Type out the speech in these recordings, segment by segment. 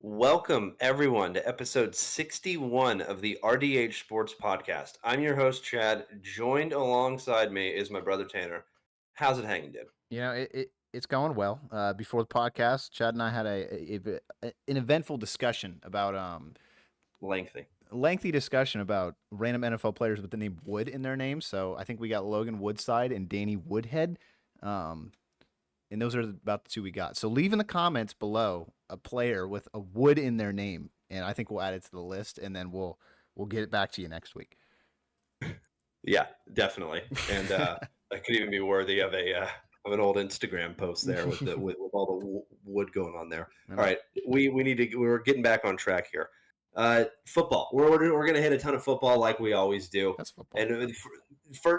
Welcome, everyone, to episode 61 of the RDH Sports Podcast. I'm your host, Chad. Joined alongside me is my brother, Tanner. How's it hanging, dude? It's going well. Before the podcast, Chad and I had an eventful discussion about Lengthy. lengthy discussion about random NFL players with the name Wood in their name. So I think we got Logan Woodside and Danny Woodhead, um, and those are about the two we got. So leave in the comments below a player with a Wood in their name, and I think we'll add it to the list, and then we'll get it back to you next week. Yeah, definitely. And that could even be worthy of an old Instagram post there with all the wood going on there. All right, we're getting back on track here. Football. We're gonna hit a ton of football like we always do. That's football. And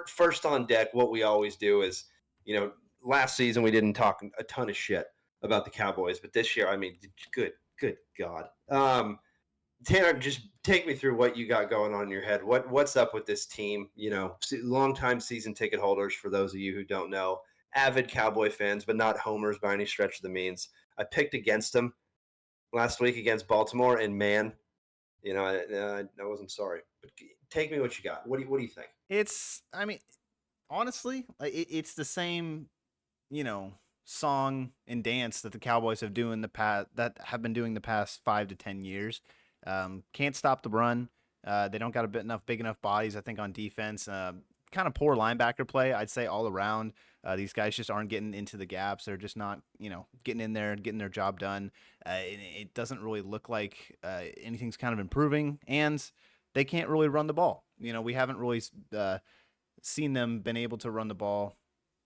first on deck, what we always do is, last season we didn't talk a ton of shit about the Cowboys, but this year, I mean, good God. Tanner, just take me through what you got going on in your head. What's up with this team? Longtime season ticket holders, for those of you who don't know, avid Cowboy fans, but not homers by any stretch of the means. I picked against them last week against Baltimore, and man, I wasn't sorry. But take me what you got. What do you think? I mean, honestly, it's the same, song and dance that the Cowboys have been doing the past 5 to 10 years. Can't stop the run. They don't got enough big enough bodies, I think, on defense. Kind of poor linebacker play, I'd say, all around. These guys just aren't getting into the gaps. They're just not, getting in there and getting their job done. It doesn't really look like anything's kind of improving, and they can't really run the ball. We haven't really seen them been able to run the ball,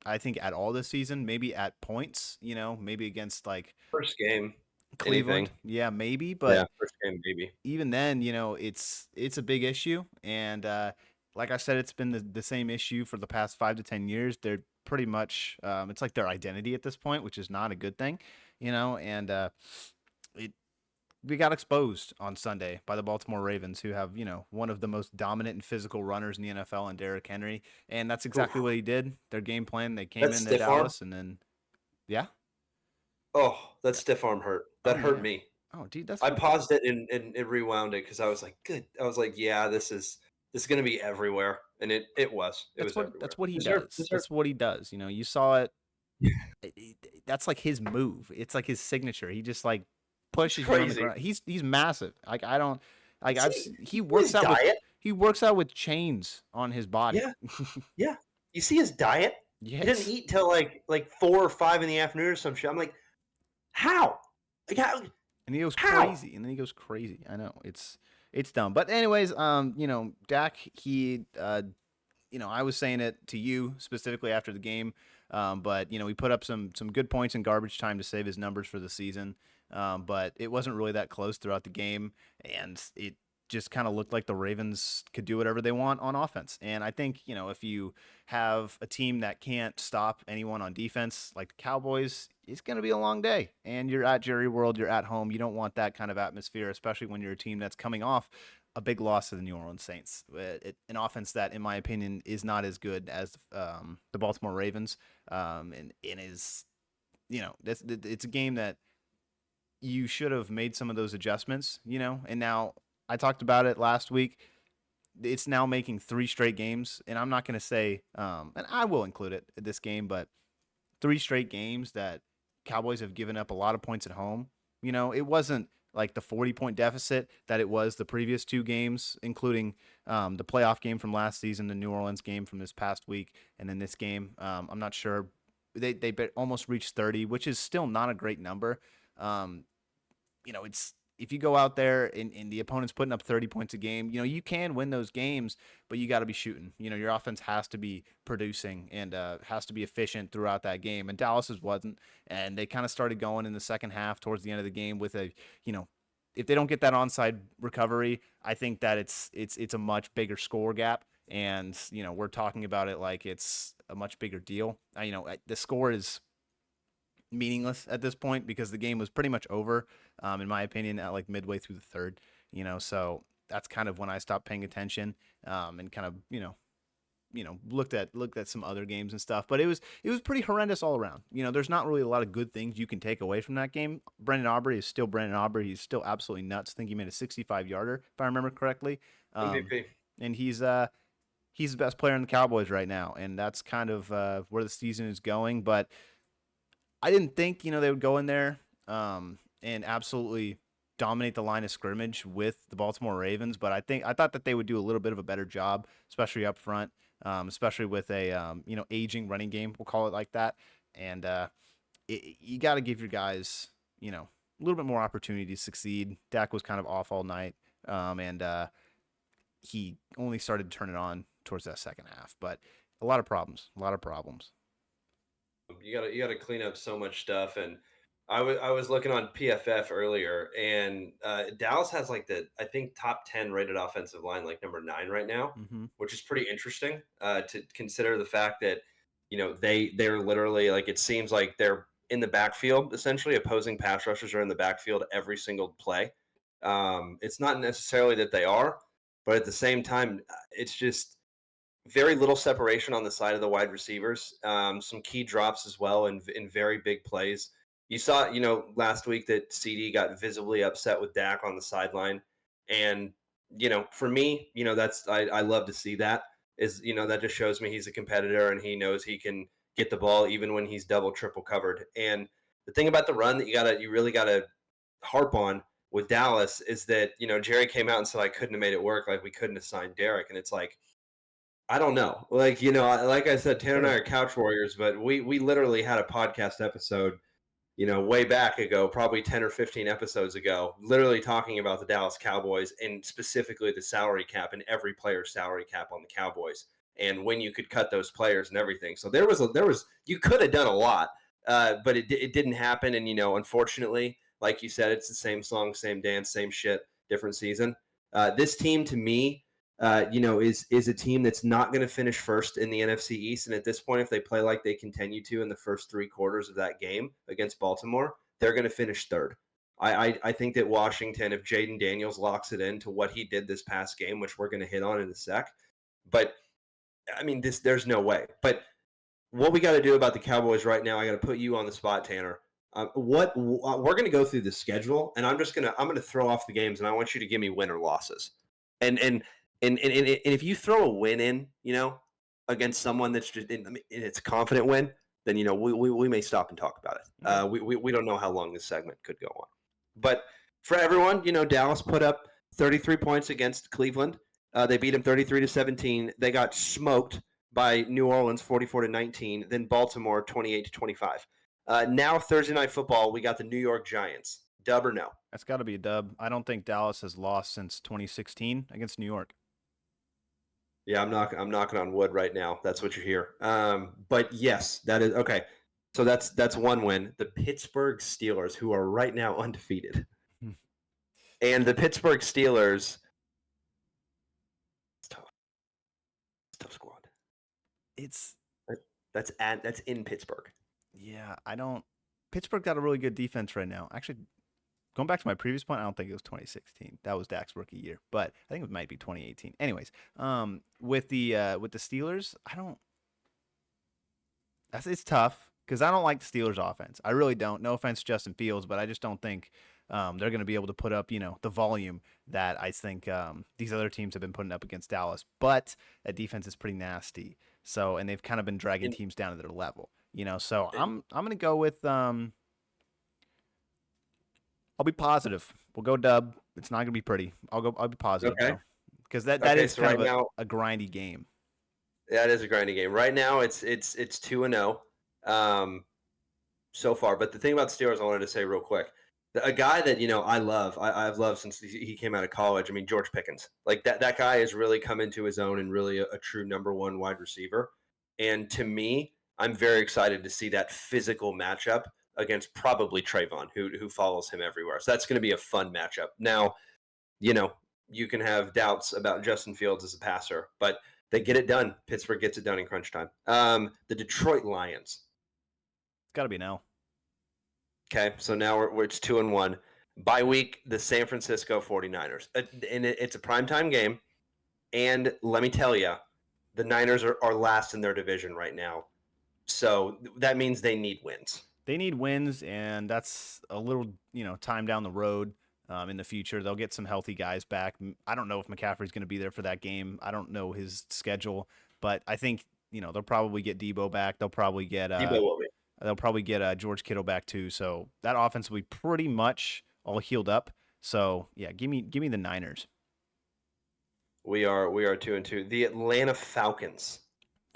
I think, at all this season. Maybe at points, maybe against like First game, Cleveland. anything? Yeah, maybe, Yeah, but first game, maybe. even then, it's a big issue, and like I said, it's been the same issue for the past 5 to 10 years. They're pretty much it's like their identity at this point, which is not a good thing, and it we got exposed on Sunday by the Baltimore Ravens, who have, one of the most dominant and physical runners in the NFL in Derrick Henry. And that's exactly Oof. what he did. Their game plan, they came That into stiff arm. Dallas and then, yeah. Oh, that stiff arm hurt. Oh, That hurt yeah. me. Oh, dude, that's I what, paused it and rewound it because I was like, good. I was like, yeah, this is going to be everywhere, and it was. It was that's everywhere. what he Deserved, does. deserved. That's what he does. You saw it. That's like his move. It's like his signature. He just like It's pushes you on the crazy. ground. He's massive. Like I don't like See, he you see his diet. he works out with chains on his body. Yeah, yeah. You see his diet. He doesn't Yes. eat till like 4 or 5 in the afternoon or some shit. I'm like, how? Like how? And he goes How? crazy, and then he goes crazy. I know it's dumb, but anyways, Dak, I was saying it to you specifically after the game, but he put up some good points in garbage time to save his numbers for the season, but it wasn't really that close throughout the game, and it just kind of looked like the Ravens could do whatever they want on offense. And I think, if you have a team that can't stop anyone on defense like the Cowboys, it's going to be a long day. And you're at Jerry World, you're at home. You don't want that kind of atmosphere, especially when you're a team that's coming off a big loss to the New Orleans Saints. An offense that, in my opinion, is not as good as the Baltimore Ravens, and is, it's a game that you should have made some of those adjustments, and now I talked about it last week. It's now making 3 straight games, and I'm not going to say, and I will include it in this game, but 3 straight games that Cowboys have given up a lot of points at home. It wasn't like the 40-point deficit that it was the previous 2 games, including the playoff game from last season, the New Orleans game from this past week, and then this game. I'm not sure. They almost reached 30, which is still not a great number. Um, it's if you go out there and the opponent's putting up 30 points a game, you can win those games, but you got to be shooting. Your offense has to be producing and has to be efficient throughout that game. And Dallas's wasn't. And they kind of started going in the second half towards the end of the game with if they don't get that onside recovery, I think that it's a much bigger score gap. And, we're talking about it like it's a much bigger deal. The score is meaningless at this point because the game was pretty much over, in my opinion, at like midway through the third. So that's kind of when I stopped paying attention, and kind of looked at some other games and stuff, but it was pretty horrendous all around. There's not really a lot of good things you can take away from that game. Brendan Aubrey is still Brendan Aubrey. He's still absolutely nuts. I think he made a 65-yarder if I remember correctly. MVP. And he's the best player in the Cowboys right now, and that's kind of where the season is going. But I didn't think they would go in there and absolutely dominate the line of scrimmage with the Baltimore Ravens. But I thought that they would do a little bit of a better job, especially up front, especially with a aging running game. We'll call it like that. And you got to give your guys a little bit more opportunity to succeed. Dak was kind of off all night, and he only started to turn it on towards that second half. But a lot of problems. You gotta clean up so much stuff. And I was looking on PFF earlier, and Dallas has like the, I think, top 10 rated offensive line, like number 9 right now, Mm-hmm. which is pretty interesting to consider the fact that they're literally, like, it seems like they're in the backfield essentially. Opposing pass rushers are in the backfield every single play. It's not necessarily that they are, but at the same time, it's just very little separation on the side of the wide receivers. Some key drops as well in very big plays. You saw, last week that CD got visibly upset with Dak on the sideline, and for me, I love to see that. That just shows me he's a competitor and he knows he can get the ball even when he's double triple covered. And the thing about the run that you really gotta harp on with Dallas is that Jerry came out and said I couldn't have made it work, like we couldn't have signed Derek, and it's like, I don't know. Like, like I said, Tanner and I Sure. are couch warriors, but we literally had a podcast episode, way back ago, probably 10 or 15 episodes ago, literally talking about the Dallas Cowboys and specifically the salary cap and every player's salary cap on the Cowboys and when you could cut those players and everything. So you could have done a lot, but it didn't happen. And, unfortunately, like you said, it's the same song, same dance, same shit, different season. This team, to me, is a team that's not going to finish first in the NFC East. And at this point, if they play like they continue to in the first 3 quarters of that game against Baltimore, they're going to finish third. I think that Washington, if Jaden Daniels locks it into what he did this past game, which we're going to hit on in a sec, but I mean, there's no way. But what we got to do about the Cowboys right now, I got to put you on the spot, Tanner. We're going to go through the schedule, and I'm gonna throw off the games, and I want you to give me win or losses. And if you throw a win in, against someone that's just it's a confident win, then we may stop and talk about it. Okay. We don't know how long this segment could go on, but for everyone, Dallas put up 33 points against Cleveland. They beat them 33-17. They got smoked by New Orleans 44-19. Then Baltimore 28-25. Now Thursday Night Football, we got the New York Giants. Dub or no? That's got to be a dub. I don't think Dallas has lost since 2016 against New York. Yeah, I'm knocking on wood right now. That's what you hear. But yes, that is okay. So that's one win. The Pittsburgh Steelers, who are right now undefeated, and the Pittsburgh Steelers, it's tough. It's a tough squad. It's That's in Pittsburgh. Yeah, I don't. Pittsburgh got a really good defense right now. Actually, going back to my previous point, I don't think it was 2016. That was Dak's rookie year, but I think it might be 2018. Anyways, with the Steelers, I don't. It's tough because I don't like the Steelers' offense. I really don't. No offense, to Justin Fields, but I just don't think they're going to be able to put up the volume that I think these other teams have been putting up against Dallas. But that defense is pretty nasty. So, and they've kind of been dragging And, teams down to their level. So and I'm gonna go with I'll be positive. We'll go dub. It's not gonna be pretty. I'll be positive okay, though, because that okay. is So kind right of now, a grindy game. that is a grinding game. Right now, it's 2-0. So far. But the thing about the Steelers, I wanted to say real quick, a guy that I love, I've loved since he came out of college. I mean, George Pickens, like that guy has really come into his own and really a true number one wide receiver. And to me, I'm very excited to see that physical matchup against probably Trayvon, who follows him everywhere. So that's going to be a fun matchup. Now, you know, you can have doubts about Justin Fields as a passer, but they get it done. Pittsburgh gets it done in crunch time. The Detroit Lions. It's got to be now. Okay, so now it's 2-1. Bye week, the San Francisco 49ers. And it's a primetime game. And let me tell you, The Niners are last in their division right now. So that means they need wins. They need wins, and that's a little, time down the road. In the future, they'll get some healthy guys back. I don't know if McCaffrey's going to be there for that game. I don't know his schedule, but I think they'll probably get Debo back. Debo will be. They'll probably get George Kittle back too. So that offense will be pretty much all healed up. So yeah, give me the Niners. We are 2-2. The Atlanta Falcons.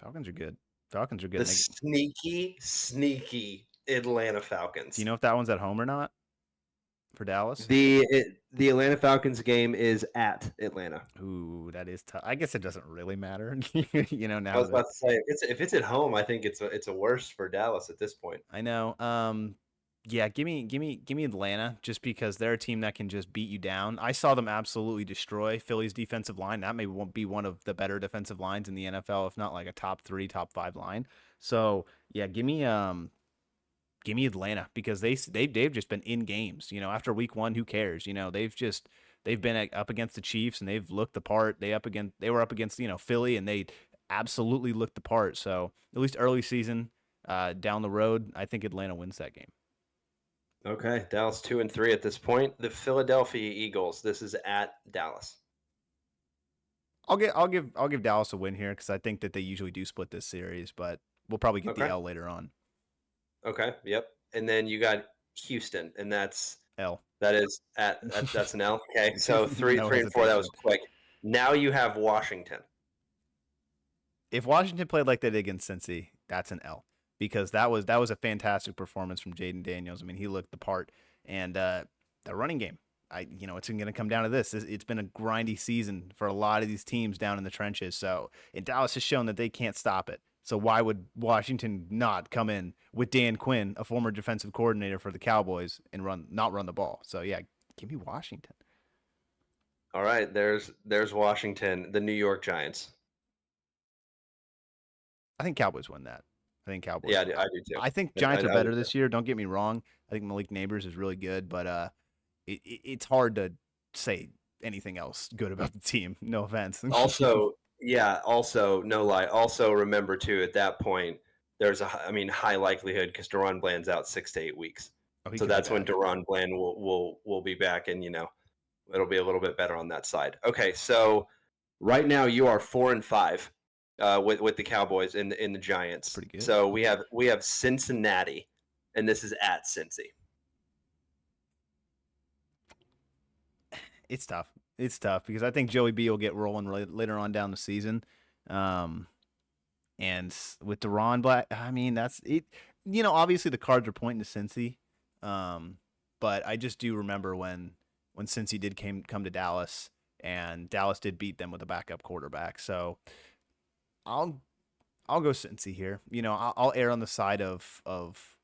Falcons are good. Falcons are good. The sneaky Atlanta Do you Falcons. know if that one's at home or not for Dallas? The Atlanta Falcons game is at Atlanta. Ooh, that is tough. I guess it doesn't really matter. I Now was that about to say if it's at home, I think it's a worse for Dallas at this point. I know. Yeah, give me Atlanta just because they're a team that can just beat you down. I saw them absolutely destroy Philly's defensive line. That may be one of the better defensive lines in the NFL, if not like a top 3, top 5 line. So, yeah, give me Atlanta because they've just been in games. After week 1, who cares? They've been up against the Chiefs and they've looked the part. They were up against Philly and they absolutely looked the part. So, at least early season, down the road, I think Atlanta wins that game. Okay, Dallas 2-3 at this point. The Philadelphia Eagles. This is at Dallas. I'll give Dallas a win here because I think that they usually do split this series, but we'll probably get the Okay. L later on. Okay. Yep. And then you got Houston, and L. that's an L. Okay. So three No three and four. That was hesitation. quick. Now you have Washington. If Washington played like they did against Cincy, that's an L because that was a fantastic performance from Jaden Daniels. I mean, he looked the part, and the running game. It's going to come down to this. It's been a grindy season for a lot of these teams down in the trenches. So, and Dallas has shown that they can't stop it. So why would Washington not come in with Dan Quinn, a former defensive coordinator for the Cowboys, and not run the ball? So yeah, give me Washington. All right. There's Washington. The New York Giants. I think Cowboys win that. I think Cowboys Yeah, win. I do too. I think I Giants are do better too. this year. Don't get me wrong. I think Malik Neighbors is really good, but it's hard to say anything else good about the team. No offense. Also, yeah. Also, no lie. Also, remember too. At that point, there's high likelihood because Deron Bland's out 6 to 8 weeks. Oh, he So could be that's when back. Deron Bland will be back, and it'll be a little bit better on that side. Okay, so right now you are 4-5 with the Cowboys in the It's Giants. pretty good. So we have Cincinnati, and this is at Cincy. It's tough. It's tough because I think Joey B will get rolling later on down the season. Um, and with Deron Black, I mean that's it. Obviously the cards are pointing to Cincy, but I just do remember when Cincy did come to Dallas, and Dallas did beat them with a backup quarterback. So I'll I'll go Cincy here. I'll err on the side of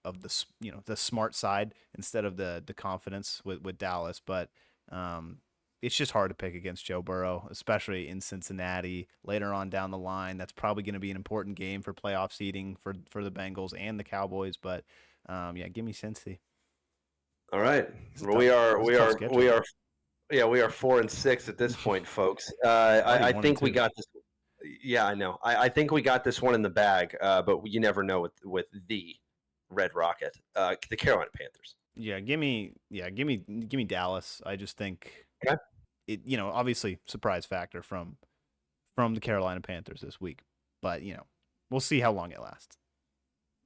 the smart side instead of the confidence with Dallas, but um, it's just hard to pick against Joe Burrow, especially in Cincinnati later on down the line. That's probably going to be an important game for playoff seeding for the Bengals and the Cowboys. But yeah, give me Cincy. All right, It's a we are it's a we tough are we schedule. are yeah, we are 4-6 at this point, folks. Already I one and think we two. got this. Yeah, I know. I think we got this one in the bag, but you never know with the Red Rocket, the Carolina Panthers. Give me Dallas. I just think Okay, it. Obviously surprise factor from the Carolina Panthers this week. But, we'll see how long it lasts.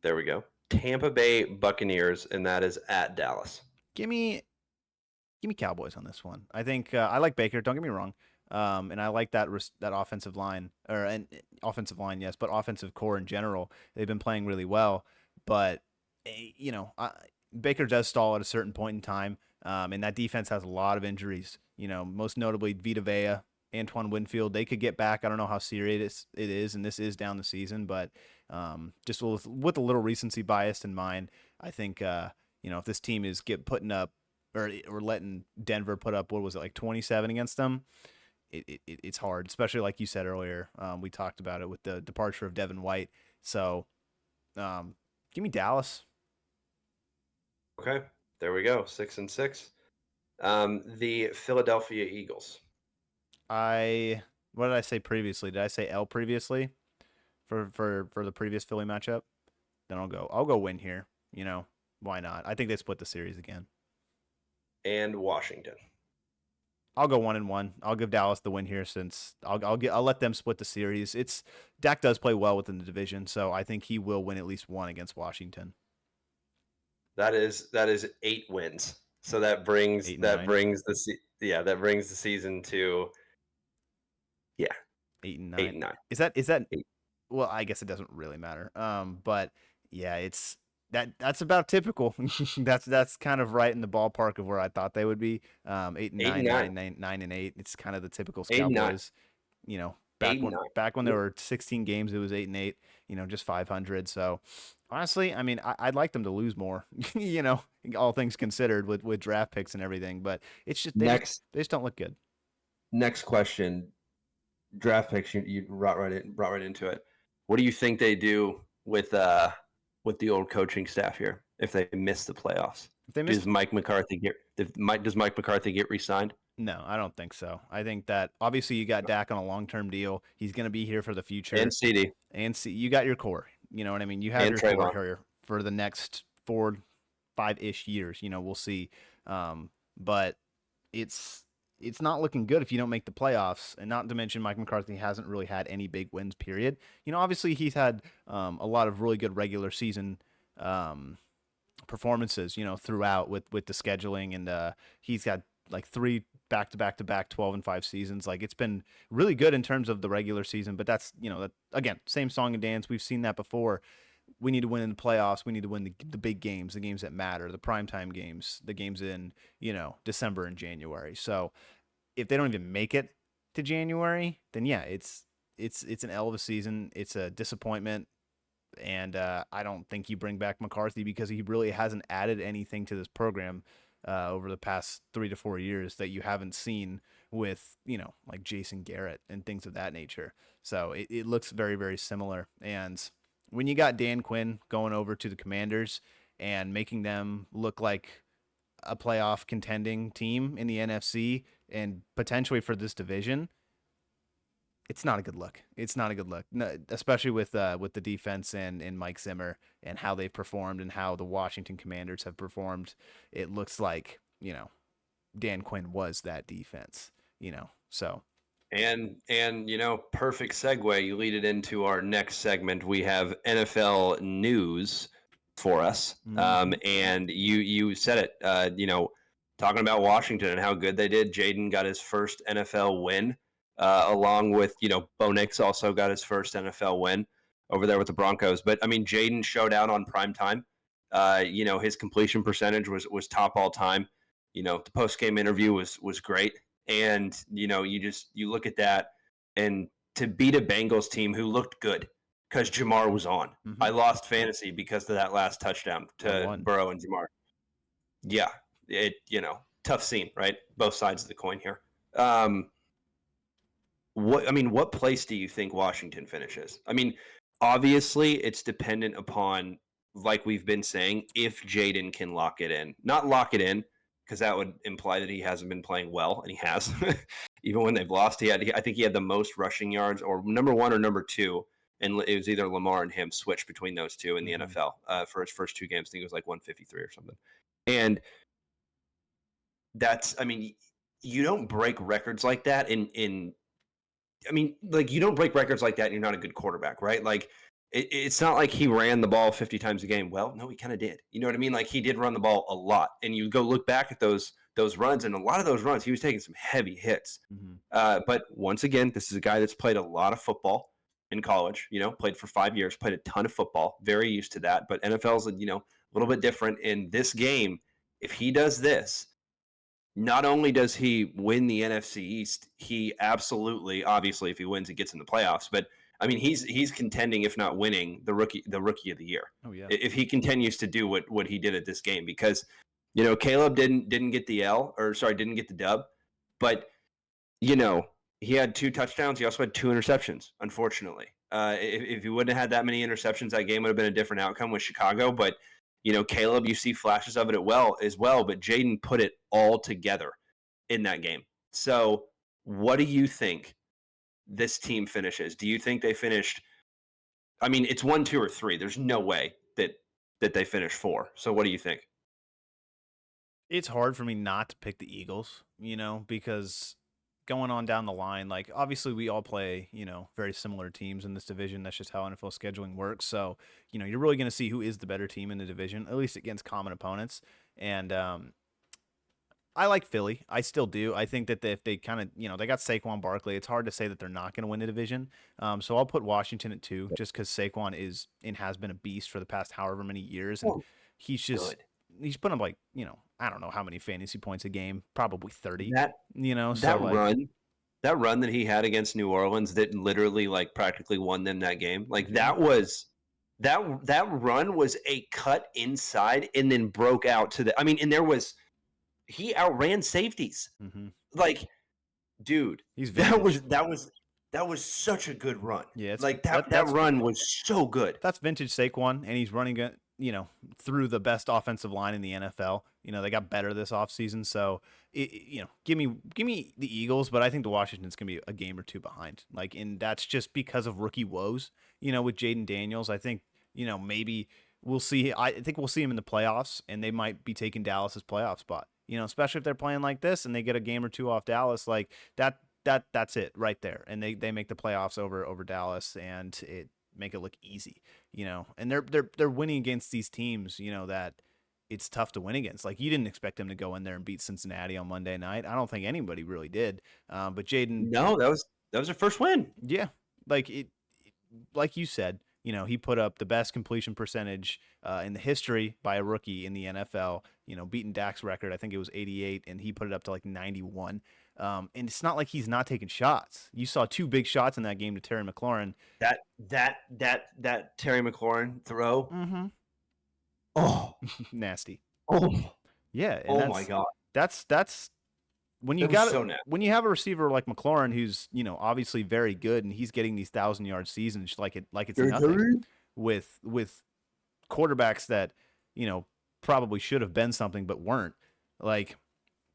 there we go. Tampa Bay Buccaneers, and that is at Dallas. Give me give me Cowboys on this one. I think I like Baker. Don't get me wrong, and I like that offensive line and offensive line, yes, but offensive core in general. They've been playing really well, but Baker does stall at a certain point in time, and that defense has a lot of injuries. Most notably Vita Vea, Antoine Winfield. They could get back. I don't know how serious it is, and this is down the season, but just with a little recency bias in mind, I think if this team is putting up or letting Denver put up, what was it, like 27 against them, it's hard, especially like you said earlier. We talked about it with the departure of Devin White. So give me Dallas. Okay, there we go. 6-6. The Philadelphia Eagles. I What did I say previously? Did I say L previously for the previous Philly matchup? Then I'll go win here. Why not? I think they split the series again. And Washington. I'll go 1-1. I'll give Dallas the win here since I'll let them split the series. Dak does play well within the division, so I think he will win at least one against Washington. That is 8 wins. So that brings 8-9. that brings the season to 8 and 9. 8-9. Is that Eight. well, I guess it doesn't really matter. But yeah, that's about typical. That's kind of right in the ballpark of where I thought they would be. 8 and 8 and 9, 9. 9 and 8. It's kind of the typical 8-9. Cowboys. Back 8 when and back when 9. there were 16 games, it was 8 and 8. Just 500. So honestly, I mean, I'd like them to lose more. All things considered, with draft picks and everything. But it's just they just don't look good. Next question. Draft picks, you brought right into it. What do you think they do with the old coaching staff here if they miss the playoffs? If they miss, Does Mike McCarthy get re-signed? No, I don't think so. I think that obviously you got Dak on a long-term deal. He's going to be here for the future. And CD And see, you got your core. You know what I mean? You have and your core Trayvon. here for the next 4, 5-ish years. We'll see. But it's not looking good if you don't make the playoffs. And not to mention, Mike McCarthy hasn't really had any big wins. Period. Obviously he's had a lot of really good regular season performances. Throughout with the scheduling, and he's got like 3 back-to-back 12-5 seasons. Like, it's been really good in terms of the regular season, but that's, again, same song and dance. We've seen that before. We need to win in the playoffs. We need to win the big games, the games that matter, the primetime games, the games in, December and January. So if they don't even make it to January, then yeah, it's an L of a season. It's a disappointment. And I don't think you bring back McCarthy because he really hasn't added anything to this program over the past 3 to 4 years that you haven't seen with, like Jason Garrett and things of that nature. So it looks very, very similar. And when you got Dan Quinn going over to the Commanders and making them look like a playoff contending team in the NFC and potentially for this division, it's not a good look. It's not a good look, no, especially with the defense and Mike Zimmer and how they've performed and how the Washington Commanders have performed. It looks like Dan Quinn was that defense. So And perfect segue. You lead it into our next segment. We have NFL news for us, and you said it. Talking about Washington and how good they did. Jaden got his first NFL win, along with Bo Nix also got his first NFL win over there with the Broncos. But I mean, Jaden showed out on prime time. His completion percentage was top all time. The post game interview was great. And you look at that, and to beat a Bengals team who looked good because Jamar was on. I lost fantasy because of that last touchdown to Burrow and Jamar. Yeah, tough scene, right? Both sides of the coin here. What place do you think Washington finishes? I mean, obviously it's dependent upon, like we've been saying, if Jaden can lock it in. Not lock it in, because that would imply that he hasn't been playing well, and he has. Even when they've lost, I think he had the most rushing yards, or number 1 or number 2, and it was either Lamar and him switched between those two in the NFL for his first 2 games. I think it was like 153 or something. And that's, I mean, you don't break records like that you don't break records like that and you're not a good quarterback, right? Like, it's not like he ran the ball 50 times a game. Well, no, he kind of did. You know what I mean? Like, he did run the ball a lot. And you go look back at those runs, and a lot of those runs, he was taking some heavy hits. But once again, this is a guy that's played a lot of football in college, played for 5 years, played a ton of football, very used to that. But NFL's, a little bit different. In this game, if he does this, not only does he win the NFC East, he absolutely, obviously, if he wins, he gets in the playoffs. But I mean, he's contending, if not winning, the rookie of the year. Oh yeah. If he continues to do what he did at this game, because Caleb didn't get didn't get the dub, but he had 2 touchdowns. He also had 2 interceptions. Unfortunately, if he wouldn't have had that many interceptions, that game would have been a different outcome with Chicago. But Caleb, you see flashes of it as well, but Jaden put it all together in that game. So what do you think this team finishes? Do you think they finished? I mean, it's 1, 2, or 3. There's no way that they finish 4. So what do you think? It's hard for me not to pick the Eagles, because going on down the line, like obviously we all play, very similar teams in this division. That's just how NFL scheduling works. So, you're really going to see who is the better team in the division, at least against common opponents. And I like Philly. I still do. I think that if they kind of, they got Saquon Barkley, it's hard to say that they're not going to win the division. So I'll put Washington at 2 just because Saquon is and has been a beast for the past however many years. And Oh, he's just, good. he's putting up like, I don't know how many fantasy points a game, probably 30, That so that like, run that run that he had against New Orleans that literally like practically won them that game. Like mhm, that run was a cut inside and then broke out to the. I mean, and there was he outran safeties. mhm. Like, dude, He's that was vintage. that was that was such a good run. Yeah, it's Like that that that's run was so good. that's vintage Saquon, and he's running it, through the best offensive line in the NFL. They got better this offseason, so give me the Eagles, but I think the Washington's gonna be a game or two behind. Like, and that's just because of rookie woes. With Jaden Daniels, I think maybe we'll see. I think we'll see him in the playoffs, and they might be taking Dallas's playoff spot. Especially if they're playing like this and they get a game or two off Dallas, like that. That's it right there, and they make the playoffs over Dallas, and it make it look easy, and they're winning against these teams, that it's tough to win against. Like, you didn't expect them to go in there and beat Cincinnati on Monday night. I don't think anybody really did. But Jaden, No, that was their first win. yeah, like like you said, he put up the best completion percentage in the history by a rookie in the NFL. Beating Dak's record, I think it was 88, and he put it up to like 91. And it's not like he's not taking shots. You saw 2 big shots in that game to Terry McLaurin. That Terry McLaurin throw. Mm-hmm. Oh, Nasty. oh, Yeah, and oh my God. that's when you That was got so nasty. when you have a receiver like McLaurin who's obviously very good, and he's getting these 1,000-yard seasons like it's nothing with quarterbacks that probably should have been something but weren't. Like,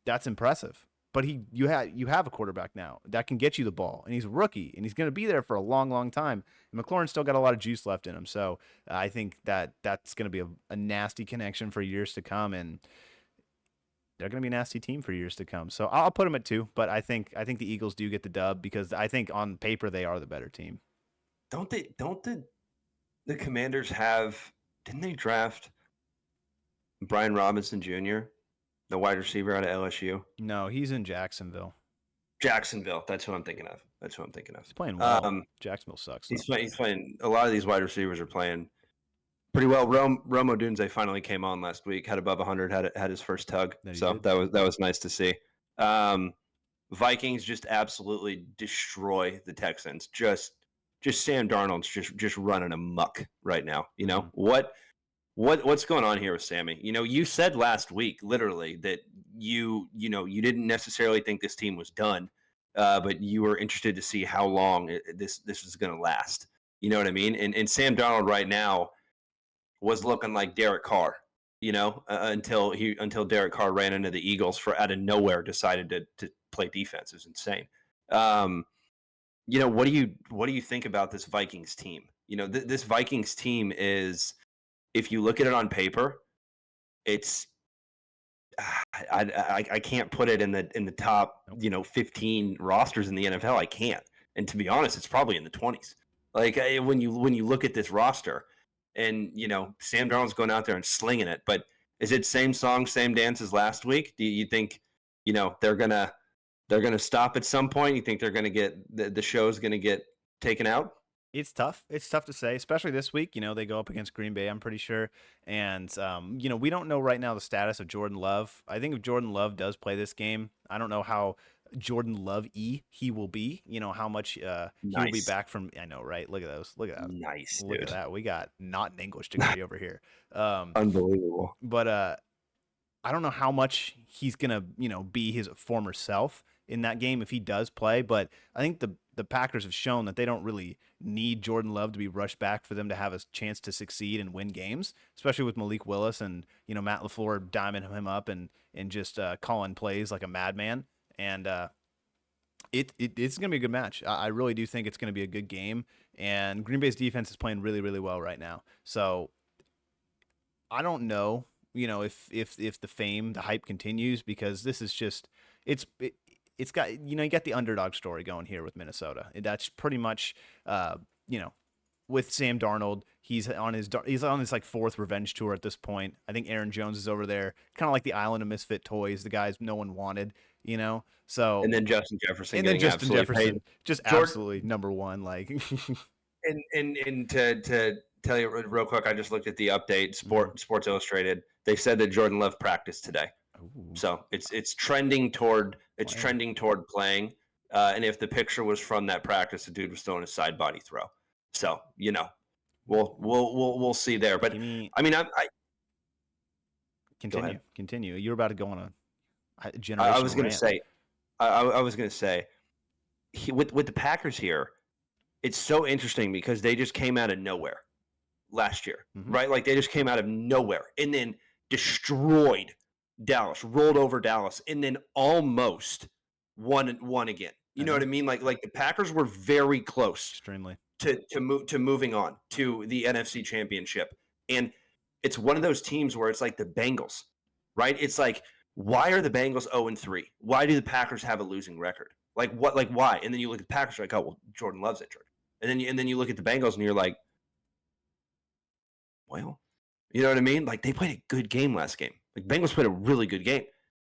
that's impressive. But you have a quarterback now that can get you the ball, and he's a rookie, and he's going to be there for a long, long time. And McLaurin's still got a lot of juice left in him, so I think that's going to be a nasty connection for years to come, and they're going to be a nasty team for years to come. So I'll put them at 2, but I think the Eagles do get the dub because I think on paper they are the better team. Don't the Commanders have? Didn't they draft Brian Robinson Jr., the wide receiver out of LSU? No, he's in Jacksonville. Jacksonville. That's what I'm thinking of. That's what I'm thinking of. He's playing well. Jacksonville sucks, though. He's playing. A lot of these wide receivers are playing pretty well. Romo Dunze finally came on last week. Had above 100. Had his first tug. So that was nice to see. Vikings just absolutely destroy the Texans. Just Sam Darnold's just running amok right now. What's going on here with Sammy? You said last week literally that you didn't necessarily think this team was done, but you were interested to see how long this was going to last. You know what I mean? And Sam Darnold right now was looking like Derek Carr. Until Derek Carr ran into the Eagles for out of nowhere decided to play defense. It was insane. What do you think about this Vikings team? This Vikings team is, if you look at it on paper, it's I can't put it in the top 15 rosters in the NFL. I can't, and to be honest, it's probably in the 20s. Like, when you look at this roster, and Sam Darnold's going out there and slinging it, but is it same song, same dance as last week? Do you think they're gonna stop at some point? You think they're gonna get the show's gonna get taken out? It's tough. It's tough to say, especially this week. They go up against Green Bay, I'm pretty sure. And, we don't know right now the status of Jordan Love. I think if Jordan Love does play this game, I don't know how Jordan Love-y he will be. How much he will be back from. I know, right? Look at those. Look at that. Nice, Look dude. at that. We got not an English degree over here. Unbelievable. But I don't know how much he's going to, be his former self in that game if he does play. But I think the Packers have shown that they don't really need Jordan Love to be rushed back for them to have a chance to succeed and win games, especially with Malik Willis and, Matt LaFleur diming him up and just calling plays like a madman. And It's going to be a good match. I really do think it's going to be a good game, and Green Bay's defense is playing really, really well right now. So I don't know, if the hype continues, because this is just it's it, it's got, you got the underdog story going here with Minnesota. That's pretty much uh you know with Sam Darnold. He's on his like fourth revenge tour at this point. I think Aaron Jones is over there, kind of like the island of misfit toys, the guys no one wanted. So And then Justin Jefferson and then getting Justin absolutely paid. Jefferson just Jordan, absolutely number one. Like, and to tell you real quick, I just looked at the update. Mhm. Sports Illustrated. They said that Jordan Love practiced today, Ooh, so it's trending toward playing. playing. And if the picture was from that practice, the dude was throwing a side body throw. So we'll see there. But Give me I mean, I go ahead. continue. You're about to go on a I was generational gonna rant. say, I was gonna say, with the Packers here, it's so interesting because they just came out of nowhere last year, Hmm. right? Like they just came out of nowhere and then destroyed Dallas, rolled over Dallas, and then almost won again. You I know what know, I mean? Like the Packers were very close extremely. to moving on to the NFC Championship, and it's one of those teams where it's like the Bengals, right? It's like, why are the Bengals 0-3? Why do the Packers have a losing record? Like what? Like why? And then you look at the Packers, you're like, oh well, Jordan Love's injured, and then you look at the Bengals and you're like, well, you know what I mean? Like they played a good game last game. Like Bengals played a really good game.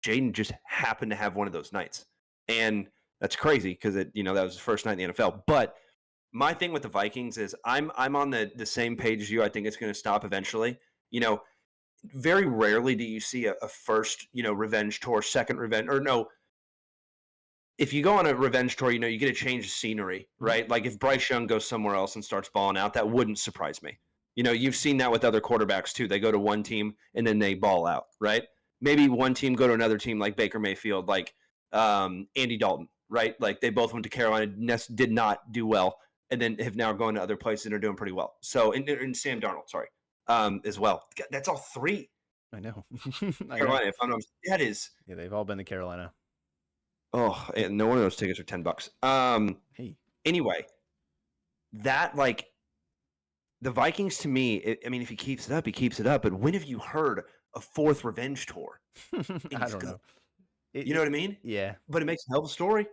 Jaden just happened to have one of those nights, and that's crazy because that was his first night in the NFL. But my thing with the Vikings is I'm on the same page as you. I think it's going to stop eventually. Very rarely do you see a first revenge tour, second revenge, or no. If you go on a revenge tour, you get to change the scenery, Mhm. right? Like if Bryce Young goes somewhere else and starts balling out, that wouldn't surprise me. You've seen that with other quarterbacks too. They go to one team and then they ball out, right? Maybe one team go to another team like Baker Mayfield, like Andy Dalton, right? Like they both went to Carolina, did not do well, and then have now gone to other places and are doing pretty well. So, and Sam Darnold, sorry, as well. That's all three I know. I know. Carolina. If I'm not, that is. Yeah, they've all been to Carolina. Oh, and no one of those tickets are $10. Hey, Anyway, that like the Vikings to me, I mean, if he keeps it up, he keeps it up. But when have you heard a fourth revenge tour and I he's don't good? know. It, You know it what I mean? yeah, But it makes a hell of a story.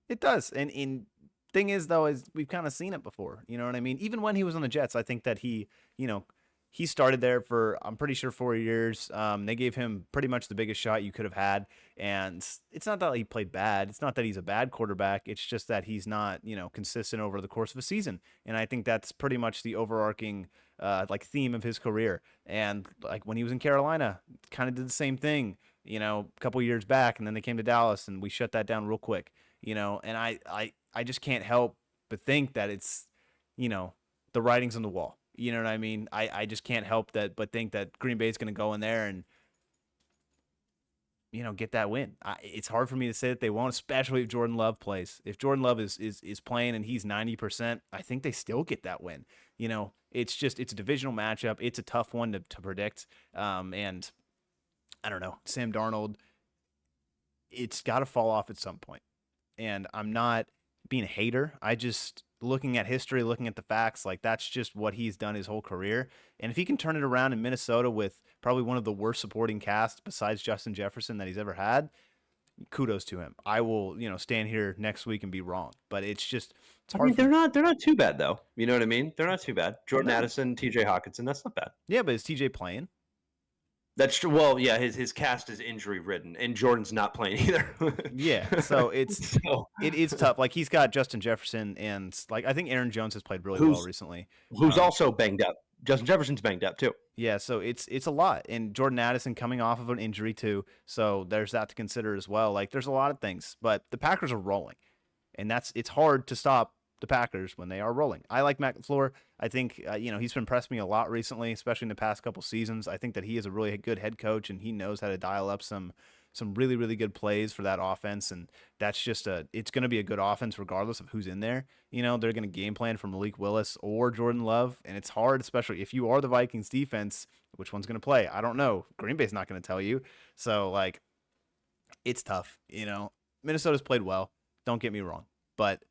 it does. And thing is though, is we've kind of seen it before. You know what I mean? Even when he was on the Jets, I think that you know, he started there for, I'm pretty sure, 4 years. They gave him pretty much the biggest shot you could have had, and it's not that he played bad. It's not that he's a bad quarterback. It's just that he's not, consistent over the course of a season. And I think that's pretty much the overarching like theme of his career. And like when he was in Carolina, kind of did the same thing. A couple years back, and then they came to Dallas, and we shut that down real quick. And I just can't help but think that it's, you know, the writing's on the wall. You know what I mean? I just can't help that but think that Green Bay's going to go in there and, get that win. It's hard for me to say that they won't, especially if Jordan Love plays. If Jordan Love is playing and he's 90%, I think they still get that win. It's a divisional matchup. It's a tough one to predict. And I don't know, Sam Darnold, it's got to fall off at some point. And I'm not being a hater. I just, looking at history, looking at the facts, like that's just what he's done his whole career. And if he can turn it around in Minnesota with probably one of the worst supporting casts besides Justin Jefferson that he's ever had, kudos to him. I will, stand here next week and be wrong. But it's I hard mean, for me. they're not too bad though. You know what I mean? They're not too bad. Jordan No. Addison, T.J. Hawkinson, that's not bad. Yeah, but is TJ playing? That's true. Well, yeah, his cast is injury ridden, and Jordan's not playing either. Yeah. So So it is tough. Like he's got Justin Jefferson, and like I think Aaron Jones has played really well who's recently. who's also banged up. Justin Jefferson's banged up too. Yeah, so it's a lot, and Jordan Addison coming off of an injury too, so there's that to consider as well. Like there's a lot of things, but the Packers are rolling, and it's hard to stop the Packers when they are rolling. I like Matt LaFleur. I think he's impressed me a lot recently, especially in the past couple seasons. I think that he is a really good head coach, and he knows how to dial up some really really good plays for that offense, and that's just it's going to be a good offense regardless of who's in there. They're going to game plan for Malik Willis or Jordan Love, and it's hard, especially if you are the Vikings defense, which one's going to play. I don't know. Green Bay's not going to tell you. So like it's tough. Minnesota's played well. Don't get me wrong, but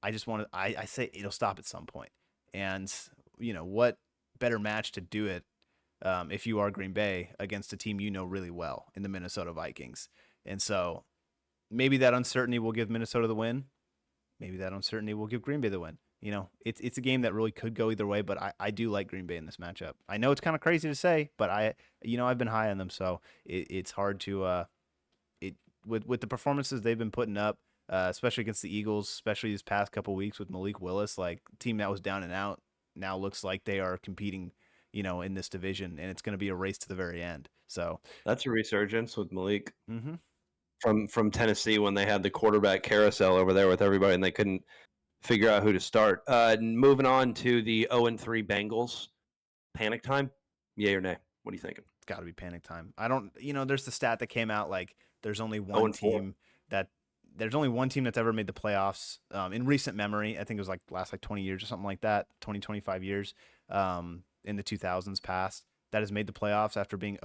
I just want to. I say it'll stop at some point, and what better match to do it if you are Green Bay against a team you know really well in the Minnesota Vikings, and so maybe that uncertainty will give Minnesota the win. Maybe that uncertainty will give Green Bay the win. It's a game that really could go either way, but I do like Green Bay in this matchup. I know it's kind of crazy to say, but I've been high on them, so it's hard to it with the performances they've been putting up, especially against the Eagles, especially these past couple weeks with Malik Willis, like team that was down and out now looks like they are competing, in this division, and it's going to be a race to the very end. So That's a resurgence with Malik mm-hmm. from Tennessee when they had the quarterback carousel over there with everybody and they couldn't figure out who to start. Moving on to the 0-3 Bengals. Panic time? Yay or nay? What are you thinking? It's got to be panic time. I don't, there's the stat that came out like there's only one 0-4. team that there's only one team that's ever made the playoffs in recent memory. I think it was like last like 20 years or something like that, 20, 25 years in the 2000s past that has made the playoffs after being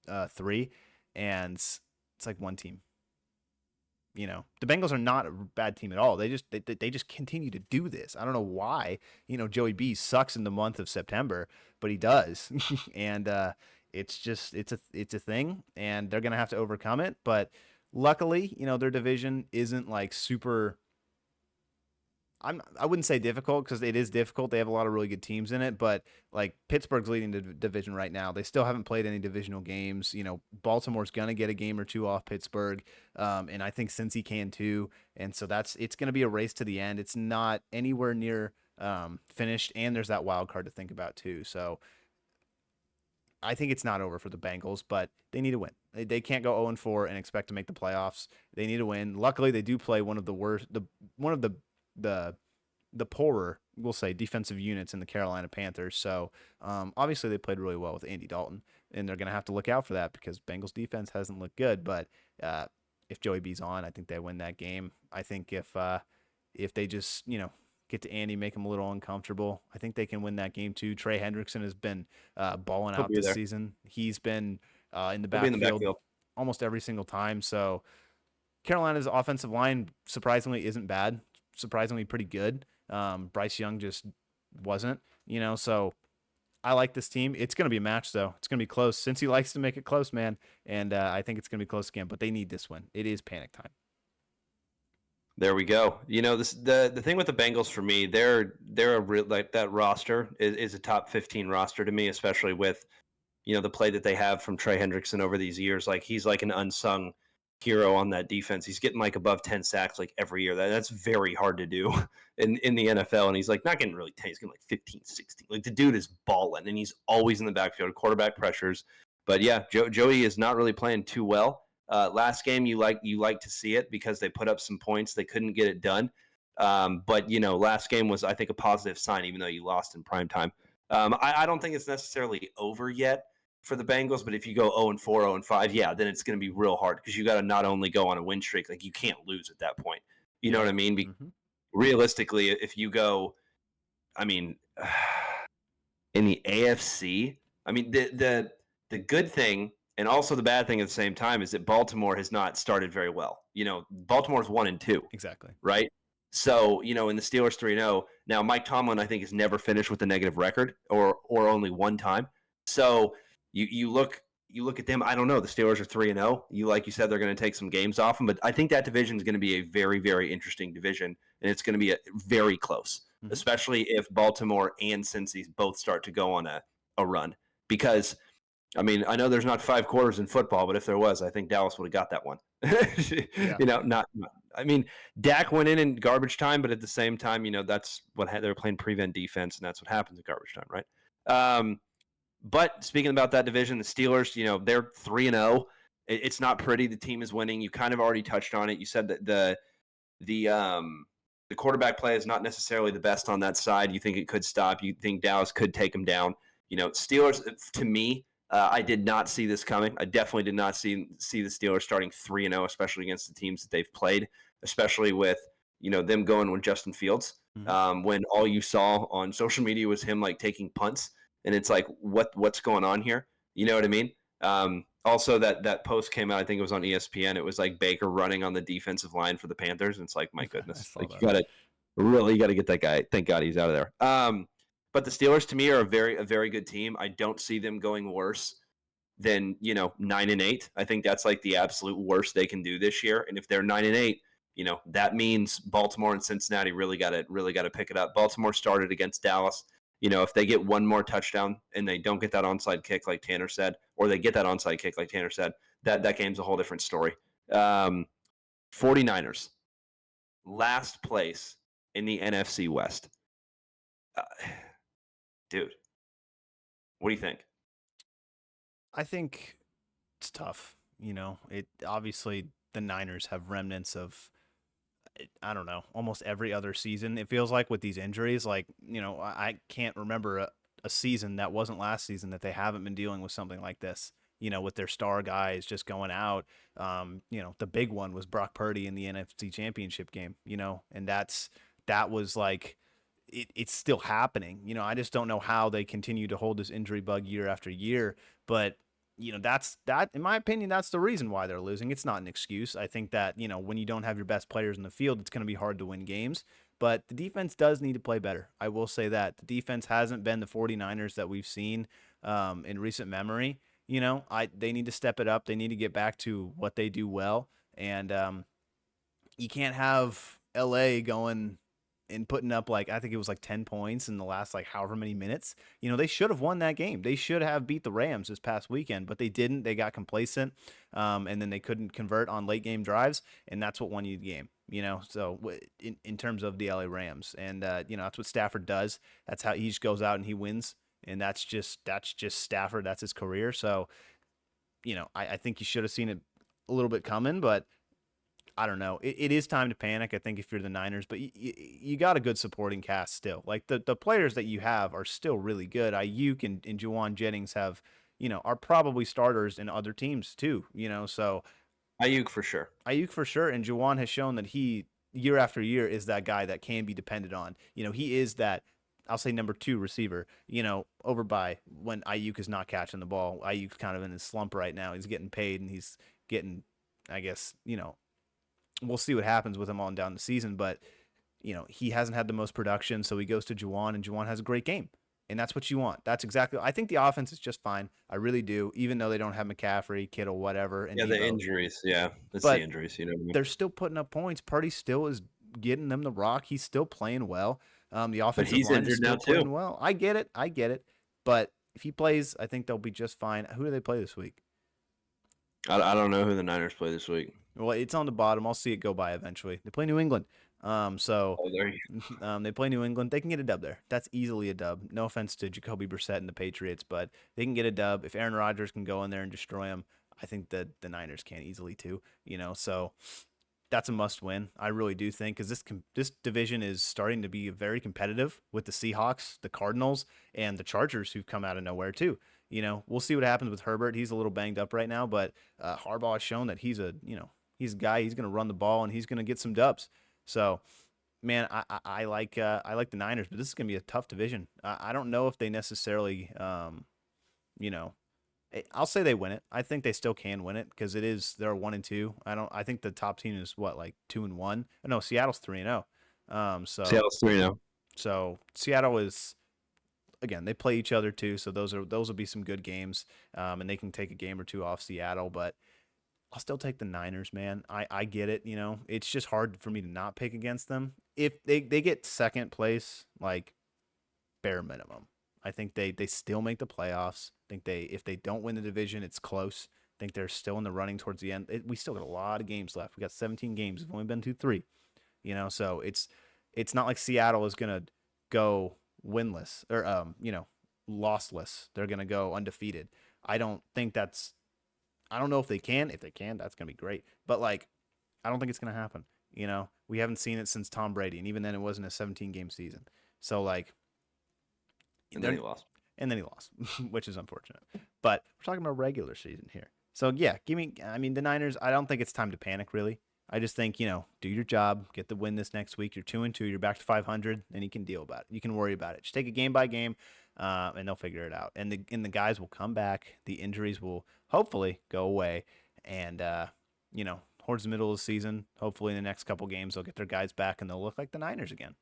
0-3. And it's like one team. The Bengals are not a bad team at all. They just continue to do this. I don't know why. Joey B sucks in the month of September, but he does, and it's a thing, and they're gonna have to overcome it. But luckily, their division isn't like super. I wouldn't say difficult because it is difficult. They have a lot of really good teams in it, but like Pittsburgh's leading the division right now. They still haven't played any divisional games. Baltimore's gonna get a game or two off Pittsburgh, and I think Cincy can too. And so it's gonna be a race to the end. It's not anywhere near finished, and there's that wild card to think about too. So I think it's not over for the Bengals, but they need to win. They can't go 0-4 and expect to make the playoffs. They need to win. Luckily, they do play one of the worst, one of the poorer, we'll say, defensive units in the Carolina Panthers. So obviously they played really well with Andy Dalton, and they're going to have to look out for that because Bengals defense hasn't looked good. But if Joey B's on, I think they win that game. I think if they just get to Andy, make him a little uncomfortable, I think they can win that game too. Trey Hendrickson has been balling out this season. He's been in the backfield almost every single time. So Carolina's offensive line surprisingly isn't bad. Surprisingly pretty good. Bryce Young just wasn't, so I like this team. It's going to be a match, though. It's going to be close. Since he likes to make it close, man, and I think it's going to be close again, but they need this win. It is panic time. There we go. The thing with the Bengals for me, they're a real, like, that roster is a top 15 roster to me, especially with, the play that they have from Trey Hendrickson over these years. Like, he's like an unsung hero on that defense. He's getting like above 10 sacks like every year. That's very hard to do in the NFL. And he's like not getting really 10, he's getting like 15, 16. Like the dude is balling and he's always in the backfield, quarterback pressures. But yeah, Joey is not really playing too well. Last game you like to see it because they put up some points. They couldn't get it done. But last game was, I think, a positive sign, even though you lost in prime time. I don't think it's necessarily over yet for the Bengals, but if you go 0-4, 0-5, yeah, then it's going to be real hard because you got to not only go on a win streak, like you can't lose at that point. You know what I mean? Mm-hmm. Realistically, if you go, I mean, in the AFC, I mean, the good thing and also the bad thing at the same time is that Baltimore has not started very well. Baltimore's 1-2. Exactly. Right? So, in the Steelers 3-0, now Mike Tomlin, I think, has never finished with a negative record or only one time. So you look at them. I don't know. The Steelers are 3-0. Like you said, they're going to take some games off them, but I think that division is going to be a very, very interesting division, and it's going to be very close, especially if Baltimore and Cincy both start to go on a run. Because, I mean, I know there's not 5 quarters in football, but if there was, I think Dallas would have got that one. Not. I mean, Dak went in garbage time, but at the same time, that's what they're playing prevent defense, and that's what happens at garbage time, right? But speaking about that division, the Steelers, they're 3-0. It's not pretty. The team is winning. You kind of already touched on it. You said that the quarterback play is not necessarily the best on that side. You think it could stop. You think Dallas could take them down. Steelers, to me, I did not see this coming. I definitely did not see the Steelers starting 3-0, especially against the teams that they've played, especially with them going with Justin Fields. When all you saw on social media was him like taking punts. And it's like, what's going on here? You know what I mean? Also, that post came out. I think it was on ESPN. It was like Baker running on the defensive line for the Panthers. And it's like, my I goodness, saw like that. you got to get that guy. Thank God he's out of there. But the Steelers to me are a very good team. I don't see them going worse than 9-8. I think that's like the absolute worst they can do this year. And if they're 9-8, that means Baltimore and Cincinnati really got to pick it up. Baltimore started against Dallas. If they get one more touchdown and they don't get that onside kick like Tanner said, or they get that onside kick like Tanner said, that game's a whole different story. 49ers, last place in the NFC West. Dude, what do you think? I think it's tough. It obviously the Niners have remnants of, I don't know, almost every other season. It feels like with these injuries, like, I can't remember a season that wasn't last season that they haven't been dealing with something like this. With their star guys just going out. The big one was Brock Purdy in the NFC Championship game. And that was like it's still happening. I just don't know how they continue to hold this injury bug year after year. But that's in my opinion, that's the reason why they're losing. It's not an excuse. I think that, when you don't have your best players in the field, it's going to be hard to win games. But the defense does need to play better. I will say that. The defense hasn't been the 49ers that we've seen in recent memory. They need to step it up. They need to get back to what they do well. And you can't have LA going and putting up, like, I think it was like 10 points in the last like however many minutes. They should have won that game. They should have beat the Rams this past weekend, but they didn't. They got complacent, and then they couldn't convert on late game drives, and that's what won you the game. So in terms of the LA Rams, and that's what Stafford does. That's how he just goes out and he wins, and that's just Stafford. That's his career. So I think you should have seen it a little bit coming, but I don't know. It is time to panic, I think, if you're the Niners, but you got a good supporting cast still. Like the players that you have are still really good. Ayuk and Juwan Jennings are probably starters in other teams too, so Ayuk for sure. Ayuk for sure. And Juwan has shown that he, year after year, is that guy that can be depended on. He is that, I'll say, number 2 receiver, over by when Ayuk is not catching the ball. Ayuk's kind of in his slump right now. He's getting paid and he's getting, I guess, we'll see what happens with him on down the season, but he hasn't had the most production, so he goes to Juwan, and Juwan has a great game, and that's what you want. That's exactly. I think the offense is just fine. I really do, even though they don't have McCaffrey, Kittle, whatever, and Yeah, the Debo. injuries. Yeah, it's But the injuries. What I mean? they're still putting up points. Purdy still is getting them the rock. He's still playing well. The But offensive he's line is injured now still playing too. well. I get it. But if he plays, I think they'll be just fine. Who do they play this week? I don't know who the Niners play this week. Well, it's on the bottom. I'll see it go by eventually. They play New England. So Oh, there you they play New England. They can get a dub there. That's easily a dub. No offense to Jacoby Brissett and the Patriots, but they can get a dub. If Aaron Rodgers can go in there and destroy them, I think that the Niners can easily too. So that's a must win. I really do think, because this division is starting to be very competitive with the Seahawks, the Cardinals, and the Chargers, who've come out of nowhere too. We'll see what happens with Herbert. He's a little banged up right now, but Harbaugh has shown that he's a guy. He's going to run the ball and he's going to get some dubs. So, man, I like the Niners, but this is going to be a tough division. I don't know if they necessarily, I'll say they win it. I think they still can win it because they're 1-2. I think the top team is what, like 2-1. No, Seattle's 3-0. So Seattle's 3-0. So Seattle is, again, they play each other too. So those will be some good games, and they can take a game or two off Seattle, but I'll still take the Niners, man. I get it. It's just hard for me to not pick against them. If they get second place, like bare minimum, I think they still make the playoffs. I think if they don't win the division, it's close. I think they're still in the running towards the end. We still got a lot of games left. We got 17 games. We've only been through 3. So it's not like Seattle is gonna go winless or lossless. They're gonna go undefeated. I don't think that's. I don't know if they can. If they can, that's gonna be great. But like, I don't think it's gonna happen. We haven't seen it since Tom Brady, and even then, it wasn't a 17-game season. So like, And then he lost. And then he lost, which is unfortunate. But we're talking about regular season here. So yeah, the Niners. I don't think it's time to panic, really. I just think, do your job, get the win this next week. You're 2-2. You're back to 500, and you can deal about it. You can worry about it. Just take it game by game. and they'll figure it out. And the guys will come back. The injuries will hopefully go away, and towards the middle of the season, hopefully in the next couple games, they'll get their guys back and they'll look like the Niners again.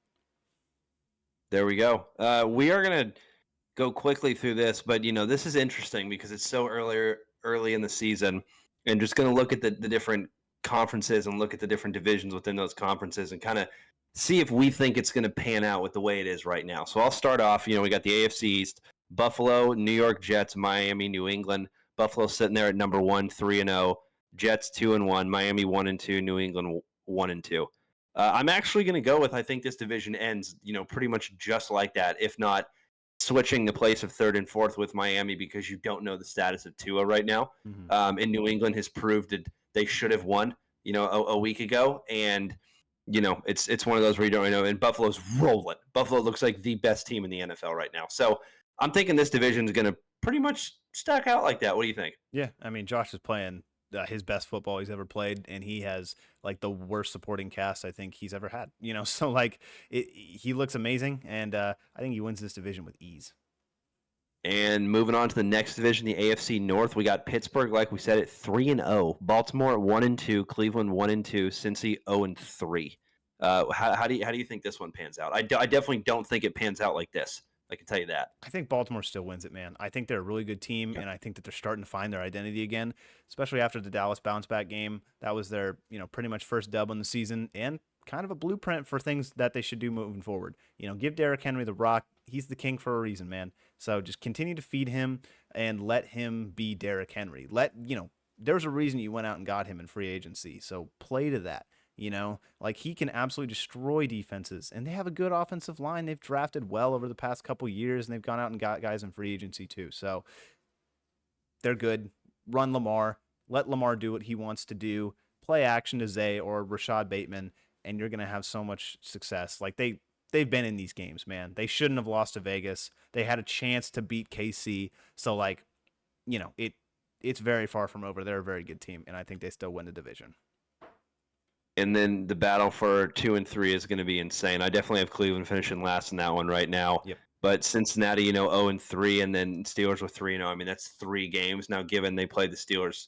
There we go. We are gonna go quickly through this, but this is interesting because it's so early in the season, and just going to look at the different conferences and look at the different divisions within those conferences and kind of see if we think it's going to pan out with the way it is right now. So I'll start off. We got the AFC East: Buffalo, New York Jets, Miami, New England. Buffalo sitting there at number 1, 3-0. Jets 2-1, Miami 1-2, New England 1-2. I'm actually going to go with, I think this division ends, pretty much just like that, if not switching the place of third and fourth with Miami, because you don't know the status of Tua right now. Mm-hmm. And New England has proved that they should have won, a week ago. And, it's one of those where you don't really know. And Buffalo's rolling. Buffalo looks like the best team in the NFL right now. So I'm thinking this division is going to pretty much stack out like that. What do you think? Yeah, I mean, Josh is playing his best football he's ever played, and he has like the worst supporting cast I think he's ever had. So like he looks amazing, and I think he wins this division with ease. And moving on to the next division, the AFC North, we got Pittsburgh, like we said, at 3-0, Baltimore at 1-2, Cleveland 1-2, Cincy 0-3. How do you think this one pans out? I definitely don't think it pans out like this. I can tell you that. I think Baltimore still wins it, man. I think they're a really good team, and I think that they're starting to find their identity again, especially after the Dallas bounce back game. That was their, pretty much first dub on the season, and kind of a blueprint for things that they should do moving forward. Give Derrick Henry the rock. He's the king for a reason, man. So just continue to feed him and let him be Derrick Henry. There's a reason you went out and got him in free agency. So play to that. Like he can absolutely destroy defenses, and they have a good offensive line. They've drafted well over the past couple years, and they've gone out and got guys in free agency too. So they're good. Run Lamar. Let Lamar do what he wants to do. Play action to Zay or Rashad Bateman, and you're going to have so much success. Like they've been in these games, man. They shouldn't have lost to Vegas. They had a chance to beat KC. So it's very far from over. They're a very good team, and I think they still win the division. And then the battle for 2 and 3 is going to be insane. I definitely have Cleveland finishing last in that one right now. Yep. But Cincinnati, 0-3, and then Steelers with 3-0. I mean, that's 3 games now. Given they play the Steelers,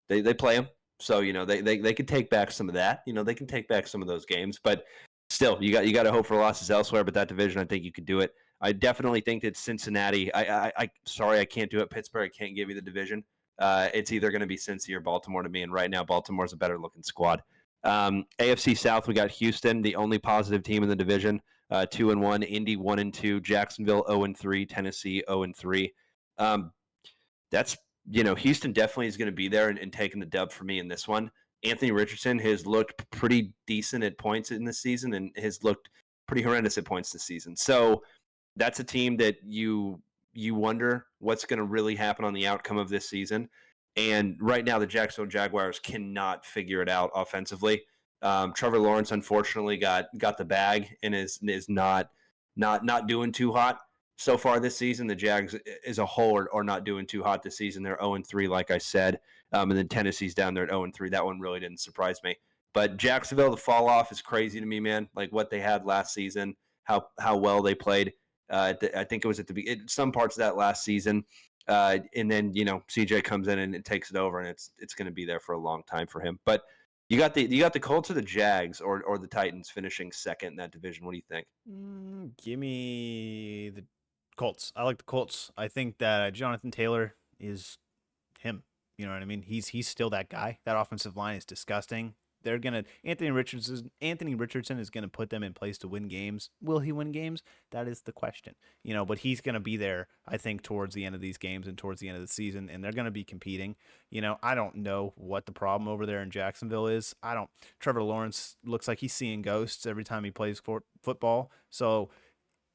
they play them, so they could take back some of that. They can take back some of those games, but still, you got to hope for losses elsewhere. But that division, I think you could do it. I definitely think that Cincinnati. Sorry, I can't do it. Pittsburgh, I can't give you the division. It's either going to be Cincy or Baltimore to me, and right now Baltimore's a better looking squad. AFC South, we got Houston, the only positive team in the division, 2-1, Indy 1-2, Jacksonville 0-3, Tennessee 0-3. That's Houston definitely is going to be there and taking the dub for me in this one. Anthony Richardson has looked pretty decent at points in this season and has looked pretty horrendous at points this season. So that's a team that you wonder what's going to really happen on the outcome of this season. And right now, the Jacksonville Jaguars cannot figure it out offensively. Trevor Lawrence, unfortunately, got the bag and is not doing too hot so far this season. The Jags as a whole are not doing too hot this season. They're 0-3, like I said. And then Tennessee's down there at 0-3. That one really didn't surprise me. But Jacksonville, the fall off is crazy to me, man. Like what they had last season, how well they played. I think it was at some parts of that last season, and then CJ comes in and it takes it over, and it's going to be there for a long time for him. But you got the Colts or the Jags or the Titans finishing second in that division. What do you think? Give me the Colts. I like the Colts. I think that Jonathan Taylor is him. You know what I mean? He's still that guy. That offensive line is disgusting. They're gonna Anthony Richardson is gonna put them in place to win games. Will he win games? That is the question. But he's gonna be there, I think, towards the end of these games and towards the end of the season, and they're gonna be competing. I don't know what the problem over there in Jacksonville is. Trevor Lawrence looks like he's seeing ghosts every time he plays football. So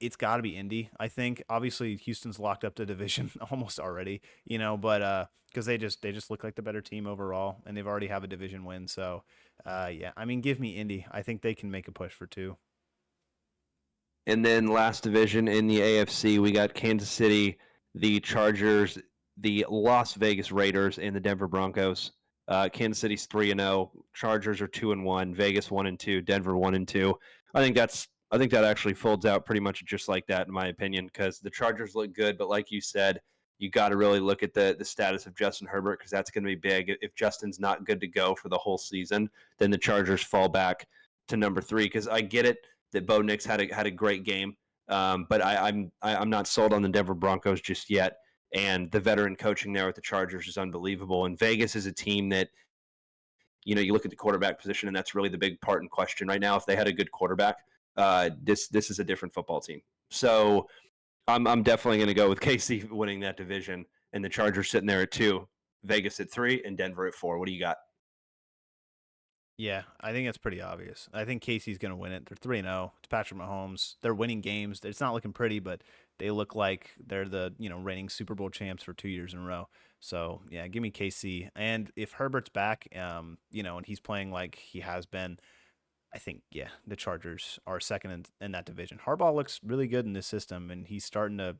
it's got to be Indy. I think obviously Houston's locked up the division almost already, but because they just look like the better team overall, and they've already have a division win. So yeah, I mean, give me Indy. I think they can make a push for 2. And then last division in the AFC, we got Kansas City, the Chargers, the Las Vegas Raiders, and the Denver Broncos. Kansas City's 3-0, Chargers are 2-1, Vegas 1-2, Denver 1-2. I think that's I think that actually folds out pretty much just like that, in my opinion, because the Chargers look good, but like you said, you got to really look at the status of Justin Herbert because that's going to be big. If Justin's not good to go for the whole season, then the Chargers fall back to number 3. Because I get it that Bo Nix had a great game, but I'm not sold on the Denver Broncos just yet. And the veteran coaching there with the Chargers is unbelievable. And Vegas is a team that, you look at the quarterback position, and that's really the big part in question right now. If they had a good quarterback, this is a different football team. So I'm definitely going to go with KC winning that division, and the Chargers sitting there at 2, Vegas at 3, and Denver at 4. What do you got? Yeah, I think it's pretty obvious. I think Casey's going to win it. They're 3-0. It's Patrick Mahomes. They're winning games. It's not looking pretty, but they look like they're the, reigning Super Bowl champs for 2 years in a row. So, yeah, give me KC. And if Herbert's back, and he's playing like he has been, I think, yeah, the Chargers are second in that division. Harbaugh looks really good in this system, and he's starting to,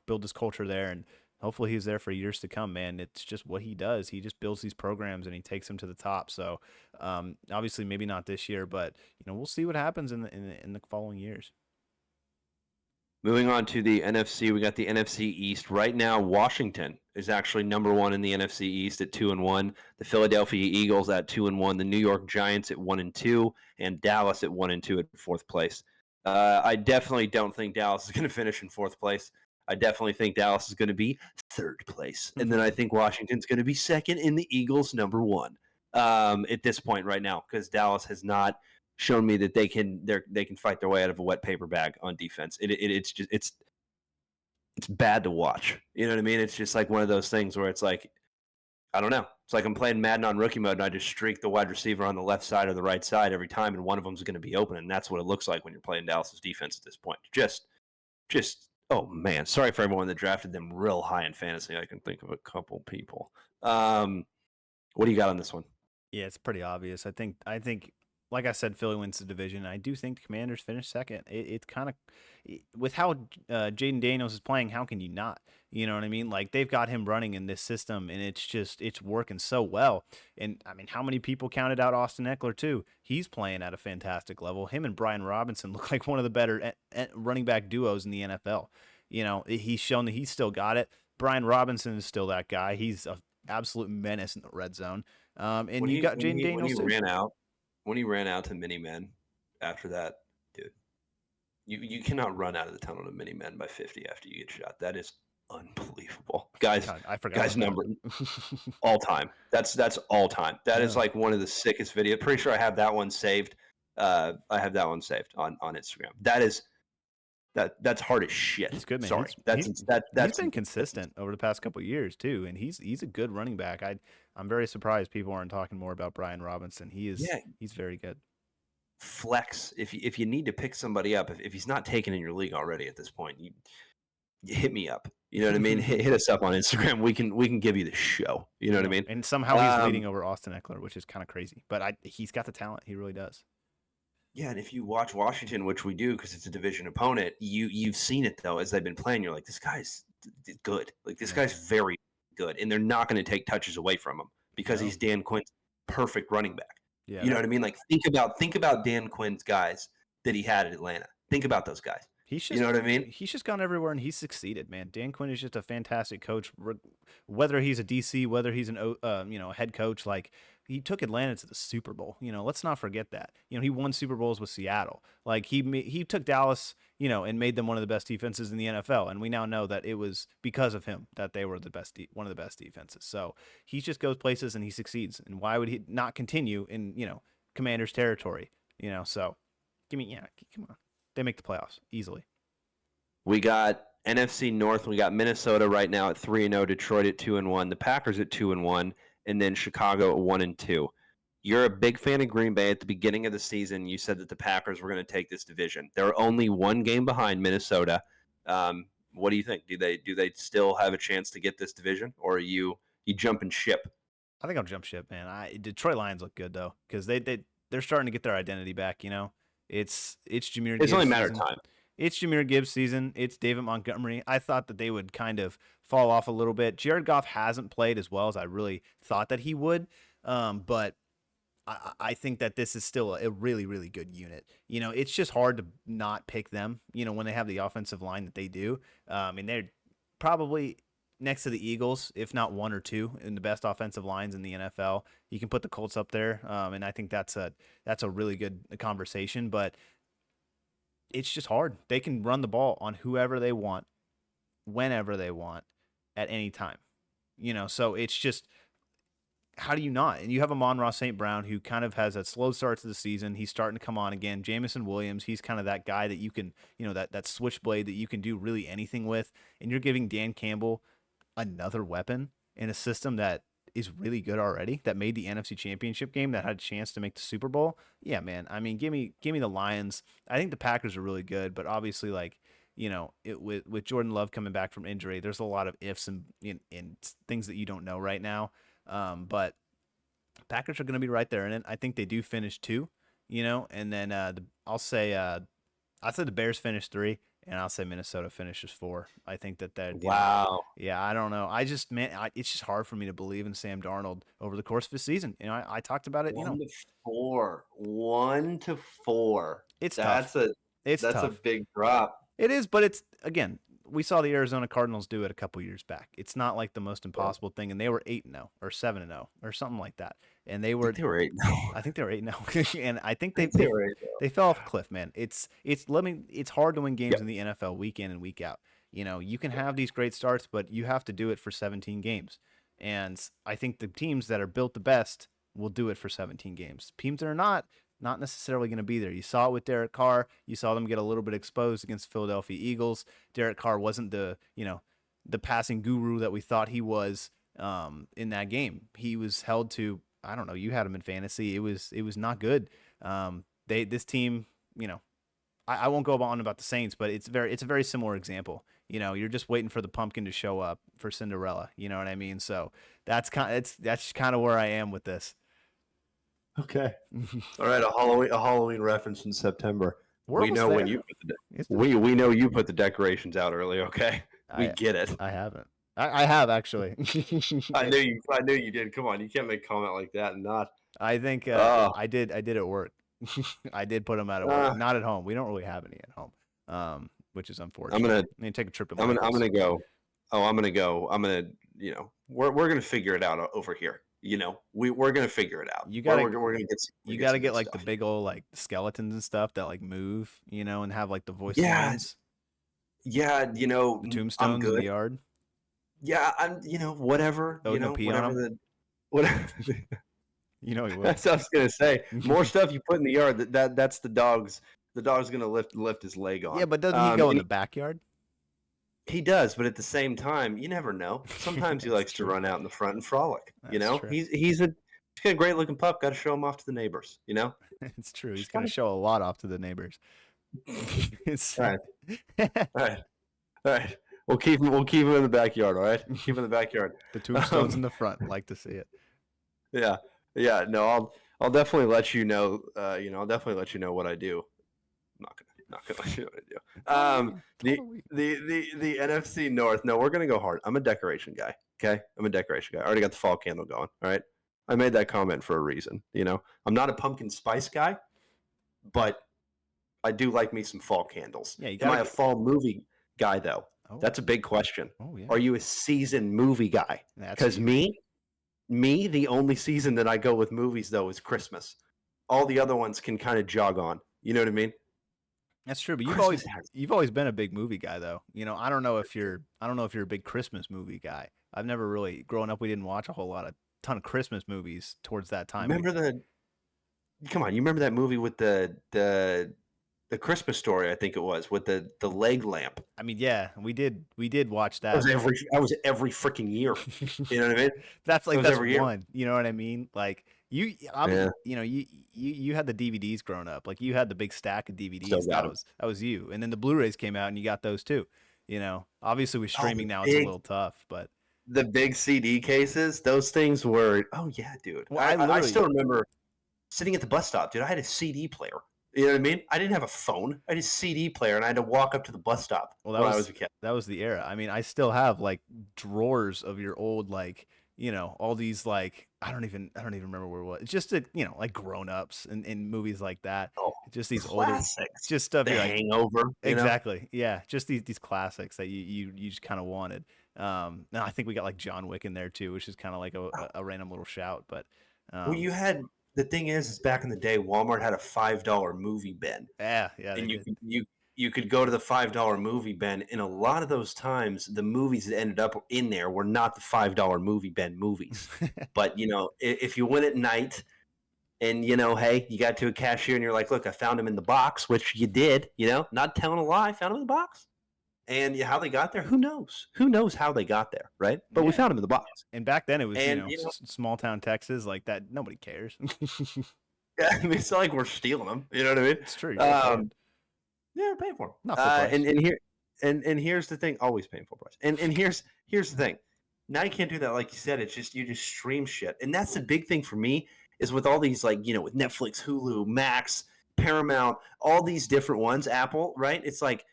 build his culture there. And hopefully he's there for years to come, man. It's just what he does. He just builds these programs and he takes them to the top. So, obviously, maybe not this year, but we'll see what happens in the following years. Moving on to the NFC, we got the NFC East. Right now, Washington is actually number 1 in the NFC East at 2-1. The Philadelphia Eagles at 2-1. The New York Giants at 1-2, and Dallas at 1-2 at 4th place. I definitely don't think Dallas is going to finish in 4th place. I definitely think Dallas is going to be 3rd place, and then I think Washington's going to be 2nd, and the Eagles number 1 at this point right now, because Dallas has not shown me that they can fight their way out of a wet paper bag on defense. It's bad to watch. You know what I mean? It's just like one of those things where it's like, I don't know. It's like I'm playing Madden on rookie mode and I just streak the wide receiver on the left side or the right side every time, and one of them is going to be open, and that's what it looks like when you're playing Dallas's defense at this point. Just oh man, sorry for everyone that drafted them real high in fantasy. I can think of a couple people. What do you got on this one? Yeah, it's pretty obvious. I think, like I said, Philly wins the division. I do think the Commanders finish second. It kind of, with how Jaden Daniels is playing, how can you not? You know what I mean? Like, they've got him running in this system, and it's working so well. And I mean, how many people counted out Austin Eckler too? He's playing at a fantastic level. Him and Brian Robinson look like one of the better running back duos in the NFL. He's shown that he's still got it. Brian Robinson is still that guy. He's an absolute menace in the red zone. And you got Jaden Daniels too. When he ran out to mini men after that, dude, you cannot run out of the tunnel to mini men by 50 after you get shot. That is unbelievable, guys. God, I forgot. Guys, number all time. That's all time. That is like one of the sickest videos. Pretty sure I have that one saved. I have that one saved on Instagram. That's hard as shit. He's good, man. Sorry, he's been consistent over the past couple of years too, and he's a good running back. I'm very surprised people aren't talking more about Brian Robinson. He's very good. Flex if you need to pick somebody up, if he's not taken in your league already at this point, you hit me up. You know what I mean? hit us up on Instagram. We can give you the show. You know what I mean? And somehow he's leading over Austin Eckler, which is kind of crazy. But he's got the talent. He really does. Yeah, and if you watch Washington, which we do because it's a division opponent, you've seen it though as they've been playing. You're like, this guy's good. Like this guy's very good, and they're not going to take touches away from him because he's Dan Quinn's perfect running back. Yeah, you know what I mean? Like think about Dan Quinn's guys that he had at Atlanta. Think about those guys. You know what I mean? He's just gone everywhere and he's succeeded, man. Dan Quinn is just a fantastic coach. Whether he's a DC, whether he's a head coach, like he took Atlanta to the Super Bowl. Let's not forget that. He won Super Bowls with Seattle. Like he took Dallas, and made them one of the best defenses in the NFL. And we now know that it was because of him that they were the best, one of the best defenses. So he just goes places and he succeeds. And why would he not continue in Commanders territory? So come on. They make the playoffs easily. We got NFC North. We got Minnesota right now at 3-0, Detroit at 2-1, the Packers at 2-1, and then Chicago at 1-2. You're a big fan of Green Bay. At the beginning of the season, you said that the Packers were going to take this division. They're only one game behind Minnesota. What do you think? Do they still have a chance to get this division, or are you jumping ship? I think I'll jump ship, man. Detroit Lions look good though, because they're starting to get their identity back. It's Jahmyr Gibbs. It's only a matter of time. It's Jahmyr Gibbs' season. It's David Montgomery. I thought that they would kind of fall off a little bit. Jared Goff hasn't played as well as I really thought that he would. But I think that this is still a really, really good unit. It's just hard to not pick them, when they have the offensive line that they do. And they're probably next to the Eagles, if not one or two, in the best offensive lines in the NFL. You can put the Colts up there, and I think that's a really good conversation. But it's just hard. They can run the ball on whoever they want, whenever they want, at any time. So it's just how do you not? And you have Amon-Ra St. Brown who kind of has a slow start to the season. He's starting to come on again. Jamison Williams, he's kind of that guy that you can, that switchblade that you can do really anything with. And you're giving Dan Campbell another weapon in a system that is really good already, that made the NFC Championship game, that had a chance to make the Super Bowl. Yeah, man. I mean, give me the Lions. I think the Packers are really good, but obviously, like, with Jordan Love coming back from injury, there's a lot of ifs and things that you don't know right now. But Packers are going to be right there in it. I think they do finish 2, and then I'll say the Bears finish 3, and I'll say Minnesota finishes 4. I think that Wow. yeah, I don't know. It's just hard for me to believe in Sam Darnold over the course of the season. I talked about it. 1-4, 1-4. It's That's tough. It's that's a tough. big drop. It is, but it's again. We saw the Arizona Cardinals do it a couple years back. It's not like the most impossible thing, and they were 8-0 or 7-0 or something like that. And they were 8-0. I think they were 8-0, and I think they were 8-0. they fell off a cliff, man. It's hard to win games in the NFL week in and week out. You can have these great starts, but you have to do it for 17 games. And I think the teams that are built the best will do it for 17 games. Teams that are not necessarily going to be there. You saw it with Derek Carr. You saw them get a little bit exposed against Philadelphia Eagles. Derek Carr wasn't the passing guru that we thought he was in that game. He was held to, I don't know, you had him in fantasy. It was not good. This team, I won't go on about the Saints, but it's a very similar example. You're just waiting for the pumpkin to show up for Cinderella. You know what I mean? So that's kind of where I am with this. Okay. All right. A Halloween reference in September. We know when you we know you put the decorations out early. Okay. We get it. I haven't. I have actually. I knew you did. Come on, you can't make a comment like that and not. I think I did at work. I did put them out at work, not at home. We don't really have any at home, which is unfortunate. I'm gonna take a trip. I'm gonna go. Oh, I'm gonna go. I'm gonna. We're gonna figure it out over here. We're gonna figure it out. You gotta we're gonna get. You gotta get like stuff. The big old like skeletons and stuff that like move, and have like the voice lines. Yeah, the tombstones in the yard. Yeah, I'm. Whatever. Whatever. Whatever. He would. That's what I was gonna say. More stuff you put in the yard. That's the dog's. The dog's gonna lift his leg on. Yeah, but doesn't he go in the backyard? He does, but at the same time, you never know. Sometimes he likes to run out in the front and frolic. True. He's got a great looking pup. Got to show him off to the neighbors. It's true. He's gonna show a lot off to the neighbors. All right. We'll keep him in the backyard. All right. Keep him in the backyard. The tombstones in the front. Like to see it. Yeah. No, I'll definitely let you know. I'll definitely let you know what I do. I'm not gonna let you know what I do. The NFC North. No, we're gonna go hard. I'm a decoration guy. Okay, I'm a decoration guy. I already got the fall candle going. All right. I made that comment for a reason. I'm not a pumpkin spice guy, but I do like me some fall candles. Yeah, Am I a fall movie guy though? Oh. That's a big question. Oh yeah. Are you a season movie guy? Because me, the only season that I go with movies though is Christmas. All the other ones can kind of jog on. You know what I mean? That's true, but you've always been a big movie guy though. I don't know if you're a big Christmas movie guy. I've never really growing up. We didn't watch a ton of Christmas movies towards that time. Come on, you remember that movie with the Christmas Story? I think it was with the leg lamp. I mean, yeah, we did watch that. That was every freaking year. You know what I mean? That's one. You know what I mean? Like you had the DVDs growing up. Like you had the big stack of DVDs. That was you. And then the Blu-rays came out, and you got those too. Obviously with streaming now, it's a little tough, but the big CD cases, those things were. Oh yeah, dude. Well, I still remember sitting at the bus stop, dude. I had a CD player. You know what I mean? I didn't have a phone. I had a CD player, and I had to walk up to the bus stop when I was a kid. That was the era. I mean, I still have like drawers of your old like all these like I don't even remember where it was. It's just like Grown Ups and movies like that. Oh, Just these older, classics. just stuff The you're like, Hangover, exactly, yeah, just these classics that you just kind of wanted. Now I think we got like John Wick in there too, which is kind of like a random little shout, but Well, you had the thing is back in the day, Walmart had a $5 movie bin, yeah, they and did. you could go to the $5 movie bin, and a lot of those times, the movies that ended up in there were not the $5 movie bin movies. But if you went at night, and hey, you got to a cashier, and you're like, "Look, I found him in the box," which you did. Not telling a lie, found him in the box. And how they got there, who knows? Who knows how they got there, right? But we Yeah. found him in the box. And back then it was, And small town Texas like that. Nobody cares. I mean, it's not like we're stealing them. You know what I mean? It's true. Yeah, Yeah, we're paying for them. not full price. And here's the thing: always paying full price. And here's the thing: now you can't do that, like you said. It's just you just stream shit, and that's the big thing for me is with all these with Netflix, Hulu, Max, Paramount, all these different ones, Apple, right? It's like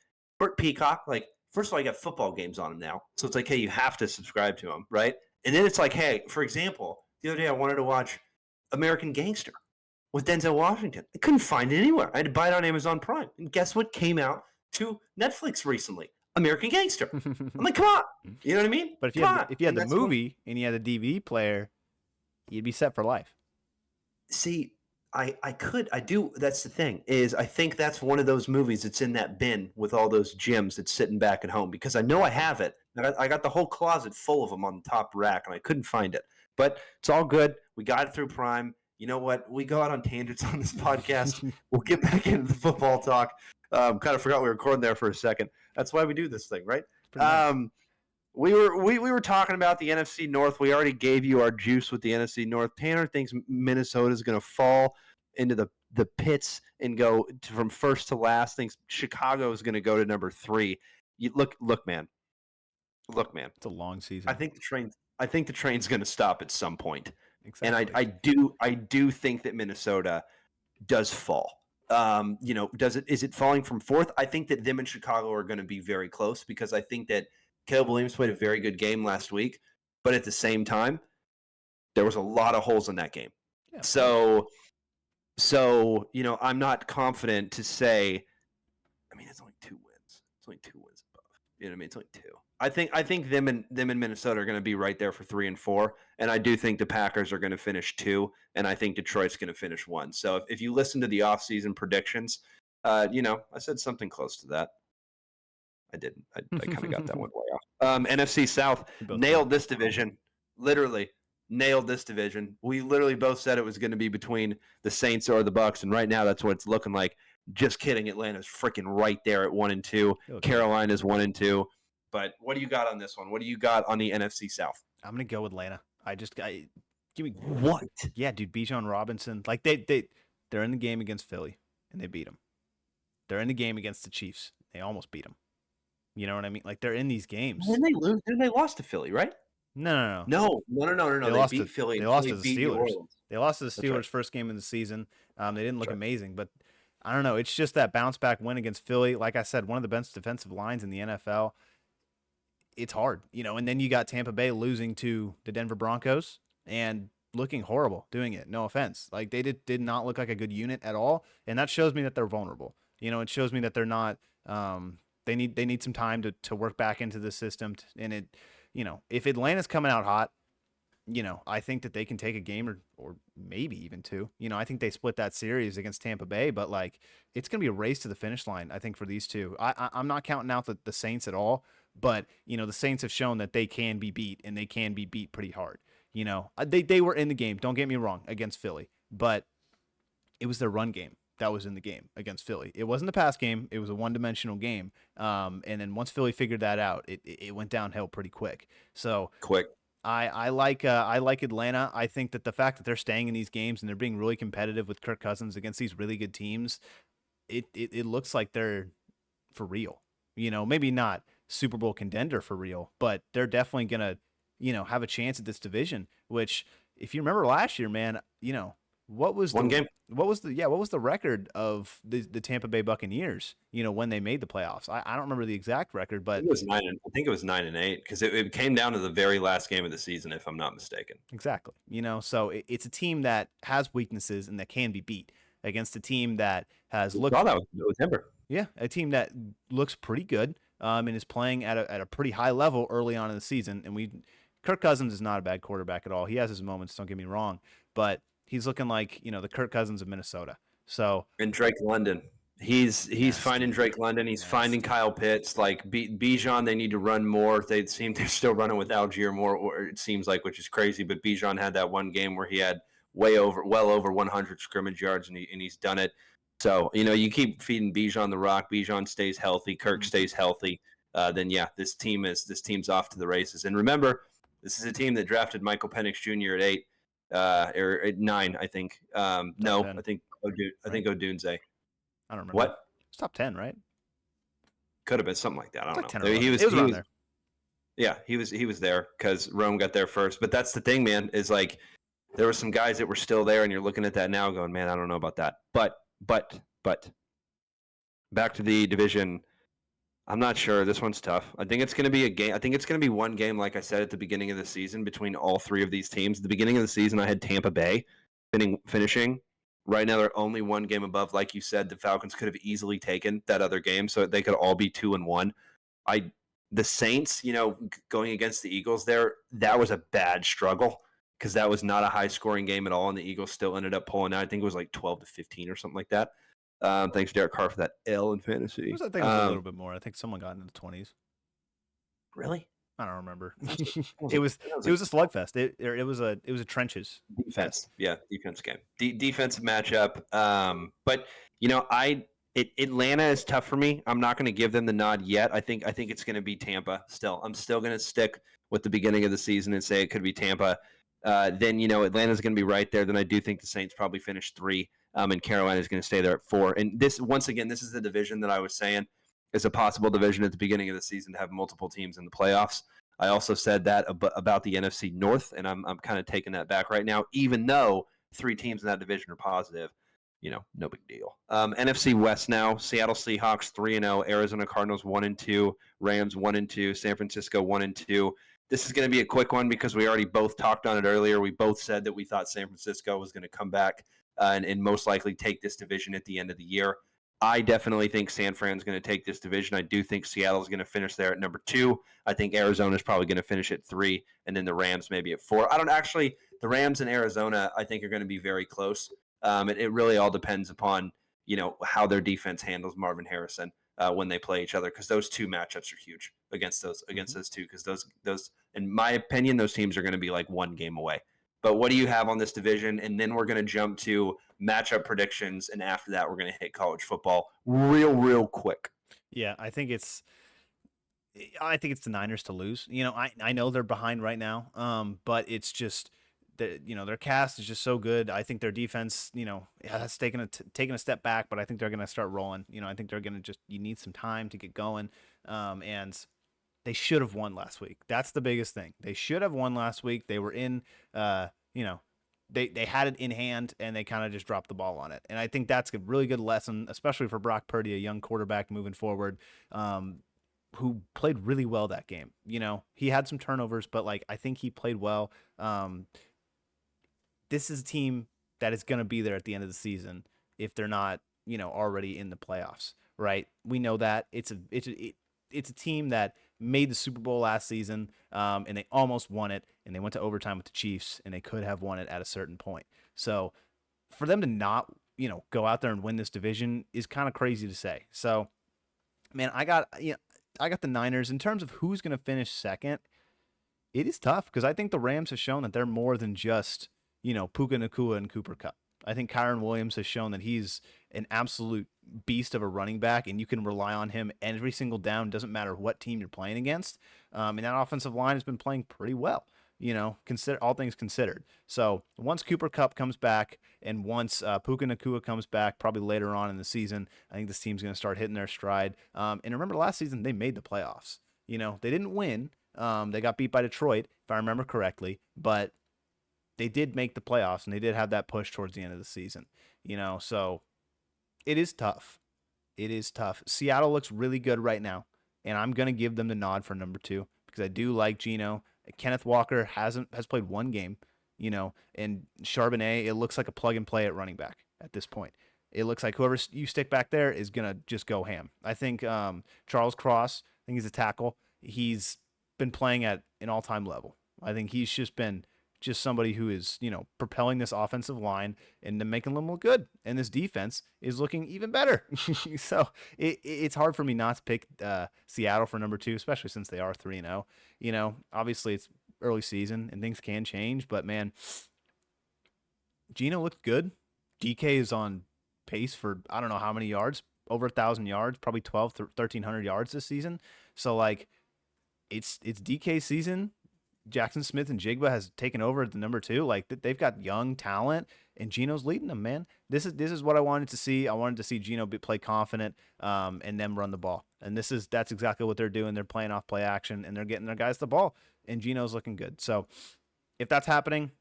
Peacock. Like first of all, you got football games on them now, so it's like, hey, you have to subscribe to them, right? And then it's like, hey, for example, the other day I wanted to watch American Gangster with Denzel Washington. I couldn't find it anywhere. I had to buy it on Amazon Prime. And guess what came out to Netflix recently? American Gangster. I'm like, come on. You know what I mean? But if you had the movie and you had a DVD player, you'd be set for life. See, I do. That's the thing is I think that's one of those movies that's in that bin with all those gems that's sitting back at home because I know I have it. I got the whole closet full of them on the top rack and I couldn't find it. But it's all good. We got it through Prime. You know what? We go out on tangents on this podcast. We'll get back into the football talk. Kind of forgot we were recording there for a second. That's why we do this thing, right? Nice. We were talking about the NFC North. We already gave you our juice with the NFC North. Tanner thinks Minnesota is going to fall into the pits and go from first to last. Thinks Chicago is going to go to number 3. Look, man. It's a long season. I think the train's going to stop at some point. Exactly. And I do think that Minnesota does fall. Is it falling from 4th? I think that them and Chicago are going to be very close because I think that Caleb Williams played a very good game last week, but at the same time, there was a lot of holes in that game. Yeah, so I'm not confident to say. I mean, it's only 2 wins. It's only 2 wins above. You know what I mean? It's only 2. I think them and Minnesota are going to be right there for 3 and 4, and I do think the Packers are going to finish 2, and I think Detroit's going to finish 1. So if you listen to the offseason predictions, I said something close to that. I didn't. I kind of got that one way off. NFC South nailed this division. Literally nailed this division. We literally both said it was going to be between the Saints or the Bucks, and right now that's what it's looking like. Just kidding. Atlanta's freaking right there at 1 and 2. Okay. Carolina's 1 and 2. But what do you got on this one? What do you got on the NFC South? I'm gonna go with Atlanta. Give me what? Yeah, dude. Bijan Robinson. Like they're in the game against Philly and they beat them. They're in the game against the Chiefs. They almost beat them. You know what I mean? Like they're in these games. Didn't they lose? Didn't they lost to Philly? Right? No. They beat Philly. They lost to the Steelers. They lost to the Steelers' right. First game of the season. They didn't look amazing, but I don't know. It's just that bounce back win against Philly. Like I said, one of the best defensive lines in the NFL. It's hard, and then you got Tampa Bay losing to the Denver Broncos and looking horrible doing it. No offense. Like they did not look like a good unit at all. And that shows me that they're vulnerable. It shows me that they're not, they need some time to work back into the system. And if Atlanta's coming out hot, I think that they can take a game or maybe even 2. I think they split that series against Tampa Bay, but like it's going to be a race to the finish line, I think, for these two. I'm not counting out the Saints at all, but the Saints have shown that they can be beat and they can be beat pretty hard. They were in the game, don't get me wrong, against Philly, but it was their run game that was in the game against Philly. It wasn't a pass game. It was a one-dimensional game. And then once Philly figured that out, it went downhill pretty quick. So quick. I like Atlanta. I think that the fact that they're staying in these games and they're being really competitive with Kirk Cousins against these really good teams, it looks like they're for real. Maybe not Super Bowl contender for real, but they're definitely gonna, have a chance at this division. Which, if you remember last year, man, What was One the game. what was the record of the Tampa Bay Buccaneers, when they made the playoffs? I don't remember the exact record, but I think it was 9-8 because it came down to the very last game of the season, if I'm not mistaken. exactly. So it's a team that has weaknesses and that can be beat against a team that has We looked saw that with Denver. yeah, a team that looks pretty good and is playing at a pretty high level early on in the season. And Kirk Cousins is not a bad quarterback at all. He has his moments, don't get me wrong, but he's looking like the Kirk Cousins of Minnesota. So And Drake London. He's finding nasty, Drake London. He's finding nasty. Kyle Pitts. Like Bijan, they need to run more. They're still running with Algier more, or it seems like, which is crazy. But Bijan had that one game where he had well over 100 scrimmage yards, and he's done it. So you keep feeding Bijan the rock. Bijan stays healthy. Kirk Mm-hmm. stays healthy. Then yeah, this team's off to the races. And remember, this is a team that drafted Michael Penix Jr. at 8, or at 9, I think. Top No, 10, I right? think Odunze. I don't remember. What? It's top 10, right? Could have been something like that. I It's don't like know. 10 or 11. It was He around was there. yeah, he was there because Rome got there first. But that's the thing, man, is like there were some guys that were still there, and you're looking at that now going, man, I don't know about that. But back to the division. I'm not sure. This one's tough. I think it's going to be a game. I think it's going to be one game, like I said at the beginning of the season, between all three of these teams. At the beginning of the season, I had Tampa Bay finishing. Right now, they're only one game above. Like you said, the Falcons could have easily taken that other game, so they could all be 2-1. The Saints, going against the Eagles there, that was a bad struggle because that was not a high scoring game at all, and the Eagles still ended up pulling out. I think it was like 12-15 or something like that. Thanks, Derek Carr, for that L in fantasy. I think it was a little bit more. I think someone got into the 20s. Really? I don't remember. Was it it, was it was it was a slugfest. It was a trenches defense. fest. Yeah, defense game. Defensive matchup. But Atlanta is tough for me. I'm not going to give them the nod yet. I think it's going to be Tampa. Still, I'm still going to stick with the beginning of the season and say it could be Tampa. Then Atlanta's going to be right there. Then I do think the Saints probably finish 3. And Carolina's going to stay there at 4. And this, once again, this is the division that I was saying is a possible division at the beginning of the season to have multiple teams in the playoffs. I also said that about the NFC North, and I'm kind of taking that back right now, even though 3 teams in that division are positive. No big deal. NFC West now: Seattle Seahawks 3-0, Arizona Cardinals 1-2, Rams 1-2, San Francisco 1-2. This is going to be a quick one because we already both talked on it earlier. We both said that we thought San Francisco was going to come back and most likely take this division at the end of the year. I definitely think San Fran's going to take this division. I do think Seattle's going to finish there at number 2. I think Arizona's probably going to finish at 3, and then the Rams maybe at 4. I don't actually. The Rams and Arizona, I think, are going to be very close. It really all depends upon how their defense handles Marvin Harrison when they play each other, because those two matchups are huge against those two. Because those, in my opinion, those teams are going to be like one game away. But what do you have on this division? And then we're going to jump to matchup predictions, and after that, we're going to hit college football real quick. Yeah, I think it's the Niners to lose. I know they're behind right now, but it's just that their cast is just so good. I think their defense, has taken a step back, but I think they're going to start rolling. I think they're going to you need some time to get going, and they should have won last week. That's the biggest thing. They should have won last week. They were in, they had it in hand and they kind of just dropped the ball on it. And I think that's a really good lesson, especially for Brock Purdy, a young quarterback moving forward, who played really well that game. He had some turnovers, but I think he played well. This is a team that is going to be there at the end of the season if they're not, already in the playoffs, right? We know that it's a team that made the Super Bowl last season, and they almost won it, and they went to overtime with the Chiefs, and they could have won it at a certain point. So for them to not, go out there and win this division is kind of crazy to say. So, man, I got the Niners. In terms of who's going to finish second, it is tough because I think the Rams have shown that they're more than just, Puka Nacua and Cooper Kupp. I think Kyron Williams has shown that he's an absolute beast of a running back, and you can rely on him every single down. Doesn't matter what team you're playing against. And that offensive line has been playing pretty well. Consider all things considered. So once Cooper Kupp comes back, and once Puka Nacua comes back, probably later on in the season, I think this team's going to start hitting their stride. And remember, last season they made the playoffs. They didn't win. They got beat by Detroit, if I remember correctly, but they did make the playoffs and they did have that push towards the end of the season. So it is tough. It is tough. Seattle looks really good right now, and I'm gonna give them the nod for number two because I do like Geno. Kenneth Walker has played one game, and Charbonnet. It looks like a plug and play at running back at this point. It looks like whoever you stick back there is gonna just go ham. I think Charles Cross. I think he's a tackle. He's been playing at an all-time level. I think he's just been somebody who is, propelling this offensive line and making them look good. And this defense is looking even better. So it's hard for me not to pick Seattle for number two, especially since they are 3-0. Obviously it's early season and things can change, but man, Geno looked good. DK is on pace for I don't know how many yards, over 1,000 yards, probably 1,300 yards this season. So like it's DK season. Jackson Smith and Jigba has taken over at the number two. Like they've got young talent, and Geno's leading them. Man, this is what I wanted to see. I wanted to see Geno play confident, and them run the ball. And that's exactly what they're doing. They're playing off play action, and they're getting their guys the ball. And Geno's looking good. So if that's happening,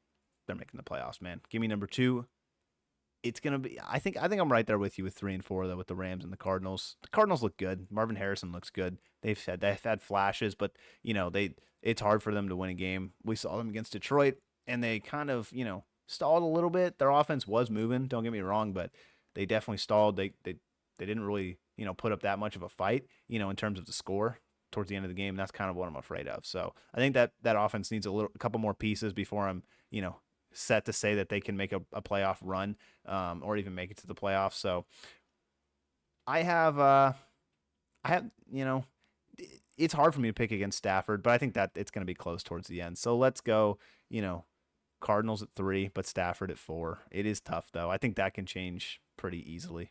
they're making the playoffs. Man, give me number two. It's gonna be. I think I'm right there with you with 3 and 4 though with the Rams and the Cardinals. The Cardinals look good. Marvin Harrison looks good. They've had flashes, but it's hard for them to win a game. We saw them against Detroit, and they kind of stalled a little bit. Their offense was moving. Don't get me wrong, but they definitely stalled. They didn't really put up that much of a fight in terms of the score towards the end of the game. That's kind of what I'm afraid of. So I think that offense needs a couple more pieces before I'm set to say that they can make a playoff run, or even make it to the playoffs. So I have, it's hard for me to pick against Stafford, but I think that it's going to be close towards the end. So let's go, Cardinals at 3, but Stafford at 4. It is tough though. I think that can change pretty easily.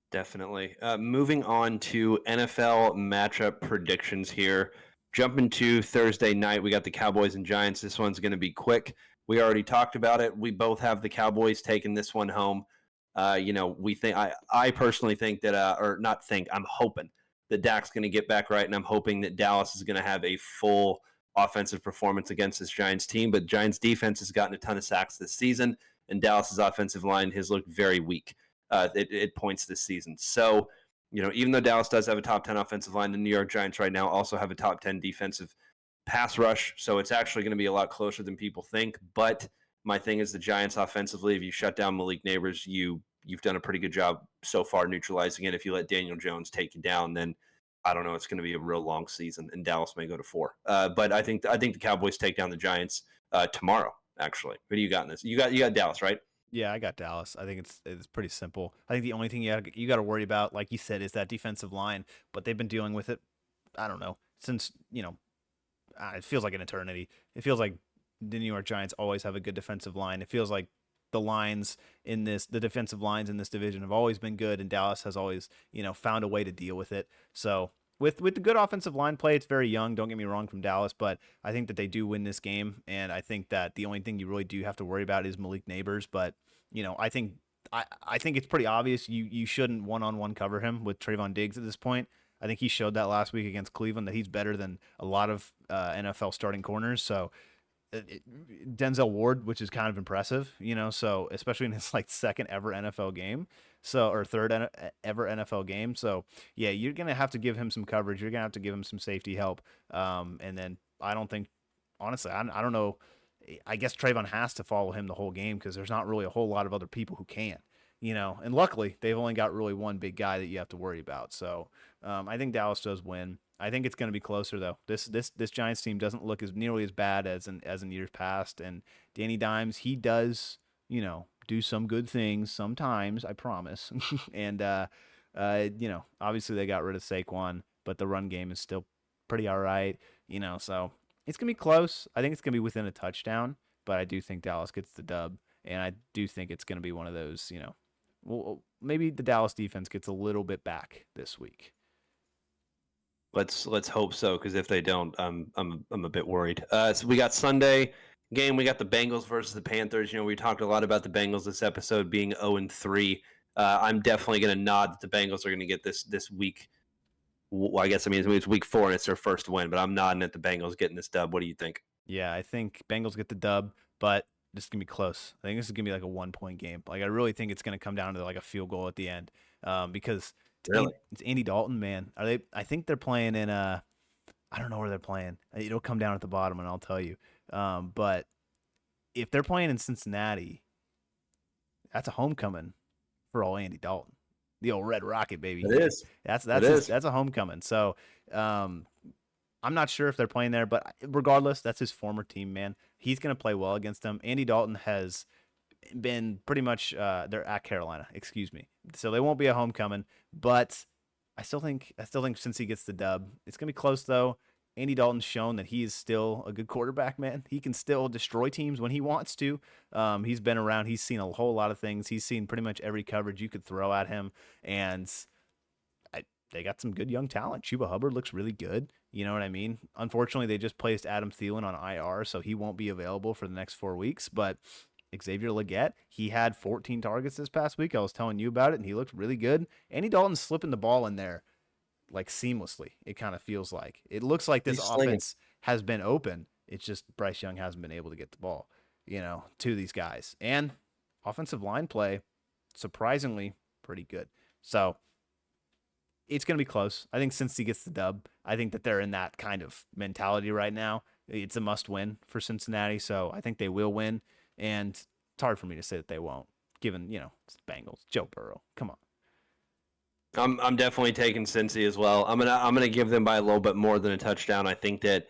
Definitely. Moving on to NFL matchup predictions here. Jumping to Thursday night, we got the Cowboys and Giants. This one's going to be quick. We already talked about it. We both have the Cowboys taking this one home. We think I personally think that, or not think, I'm hoping that Dak's going to get back right, and I'm hoping that Dallas is going to have a full offensive performance against this Giants team. But Giants defense has gotten a ton of sacks this season, and Dallas's offensive line has looked very weak at points this season. So, even though Dallas does have a top 10 offensive line, the New York Giants right now also have a top 10 defensive pass rush. So it's actually going to be a lot closer than people think. But my thing is the Giants offensively, if you shut down Malik Neighbors, you've done a pretty good job so far neutralizing it. If you let Daniel Jones take you down, then I don't know. It's going to be a real long season, and Dallas may go to 4. But I think the Cowboys take down the Giants tomorrow. Actually, who do you got in this? You got Dallas, right? Yeah, I got Dallas. I think it's pretty simple. I think the only thing you got to worry about, like you said, is that defensive line. But they've been dealing with it. I don't know since it feels like an eternity. It feels like the New York Giants always have a good defensive line. It feels like the defensive lines in this division have always been good, and Dallas has always, found a way to deal with it. So with the good offensive line play, it's very young. Don't get me wrong from Dallas, but I think that they do win this game, and I think that the only thing you really do have to worry about is Malik Neighbors. But I think it's pretty obvious you shouldn't one-on-one cover him with Trayvon Diggs at this point. I think he showed that last week against Cleveland that he's better than a lot of NFL starting corners. So Denzel Ward, which is kind of impressive, so especially in his second ever NFL game, or third ever NFL game. So yeah, you're gonna have to give him some coverage. You're gonna have to give him some safety help. And then I don't think, honestly, I don't know. I guess Trayvon has to follow him the whole game because there's not really a whole lot of other people who can. And luckily they've only got really one big guy that you have to worry about. So I think Dallas does win. I think it's going to be closer though. This Giants team doesn't look as nearly as bad as in years past. And Danny Dimes, he does do some good things sometimes. I promise. And obviously they got rid of Saquon, but the run game is still pretty all right. So it's gonna be close. I think it's gonna be within a touchdown, but I do think Dallas gets the dub, and I do think it's gonna be one of those. Well, maybe the Dallas defense gets a little bit back this week. Let's hope so, because if they don't, I'm a bit worried. So we got Sunday game. We got the Bengals versus the Panthers. We talked a lot about the Bengals this episode being 0-3. I'm definitely going to nod that the Bengals are going to get this week. Well, I guess it's week 4 and it's their first win, but I'm nodding at the Bengals getting this dub. What do you think? Yeah, I think Bengals get the dub, but this is gonna be close. I think this is gonna be like a 1 point game. Like I really think it's gonna come down to like a field goal at the end, because Really? It's Andy Dalton, man. Are they? I think they're playing in I don't know where they're playing. It'll come down at the bottom, and I'll tell you. But if they're playing in Cincinnati, that's a homecoming for old Andy Dalton, the old Red Rocket baby. It is. It is. That's a homecoming. So um, I'm not sure if they're playing there, but regardless, that's his former team, man. He's going to play well against them. Andy Dalton has been pretty much they're at Carolina, excuse me. So they won't be a homecoming, but I still think since he gets the dub, it's going to be close though. Andy Dalton's shown that he is still a good quarterback, man. He can still destroy teams when he wants to. He's been around. He's seen a whole lot of things. He's seen pretty much every coverage you could throw at him, and they got some good young talent. Chuba Hubbard looks really good. You know what I mean? Unfortunately, they just placed Adam Thielen on IR, so he won't be available for the next 4 weeks. But Xavier Legette, he had 14 targets this past week. I was telling you about it, and he looked really good. Andy Dalton's slipping the ball in there like seamlessly. It kind of feels like it looks like this He's slinging. offense has been open. It's just Bryce Young hasn't been able to get the ball, to these guys. And offensive line play, surprisingly, pretty good. So it's going to be close. I think since he gets the dub, I think that they're in that kind of mentality right now. It's a must win for Cincinnati. So I think they will win. And it's hard for me to say that they won't, given, it's the Bengals, Joe Burrow. Come on. I'm definitely taking Cincy as well. I'm gonna give them by a little bit more than a touchdown. I think that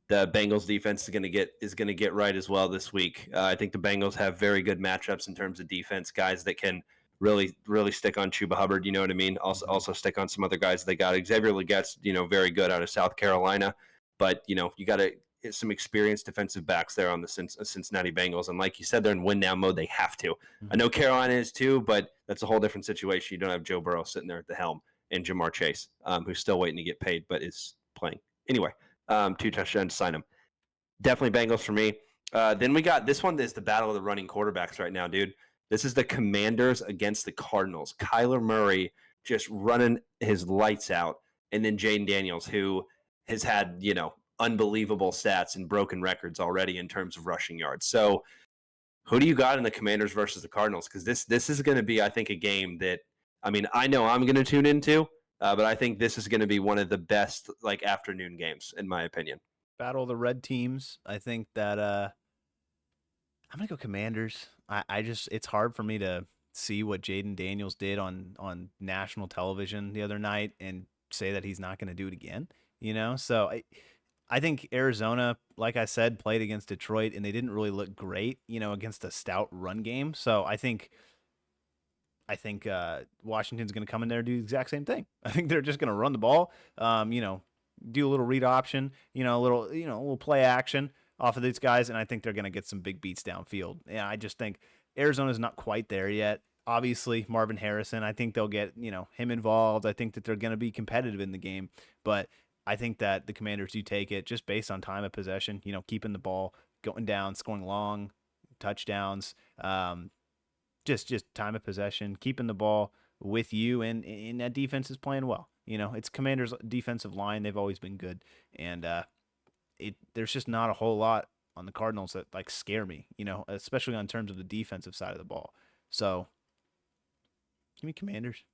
the Bengals defense is gonna get right as well this week. I think the Bengals have very good matchups in terms of defense, guys that can really stick on Chuba Hubbard. You know what I mean? Also stick on some other guys they got. Xavier Legette's very good out of South Carolina, but you got to some experienced defensive backs there on the Cincinnati Bengals. And like you said, they're in win now mode. They have to. I know Carolina is too, but that's a whole different situation. You don't have Joe Burrow sitting there at the helm and Jamar Chase, who's still waiting to get paid, but is playing. Anyway, 2 touchdowns to sign him. Definitely Bengals for me. Then we got this one is the battle of the running quarterbacks right now, dude. This is the Commanders against the Cardinals. Kyler Murray just running his lights out. And then Jane Daniels, who has had, unbelievable stats and broken records already in terms of rushing yards. So who do you got in the Commanders versus the Cardinals? Because this is going to be, I think, a game that, I know I'm going to tune into, but I think this is going to be one of the best afternoon games, in my opinion. Battle of the red teams. I think that I'm gonna go Commanders. I just it's hard for me to see what Jaden Daniels did on national television the other night and say that he's not going to do it again. So I think Arizona, like I said, played against Detroit and they didn't really look great, against a stout run game. So I think Washington's going to come in there and do the exact same thing. I think they're just going to run the ball, do a little read option, a little play action off of these guys, and I think they're going to get some big beats downfield. Yeah, I just think Arizona's not quite there yet. Obviously, Marvin Harrison, I think they'll get, him involved. I think that they're going to be competitive in the game, but I think that the Commanders do take it just based on time of possession, keeping the ball going down, scoring long touchdowns, just time of possession, keeping the ball with you, and that defense is playing well. It's Commanders' defensive line. They've always been good, and there's just not a whole lot on the Cardinals that scare me, especially on terms of the defensive side of the ball. So give me Commanders.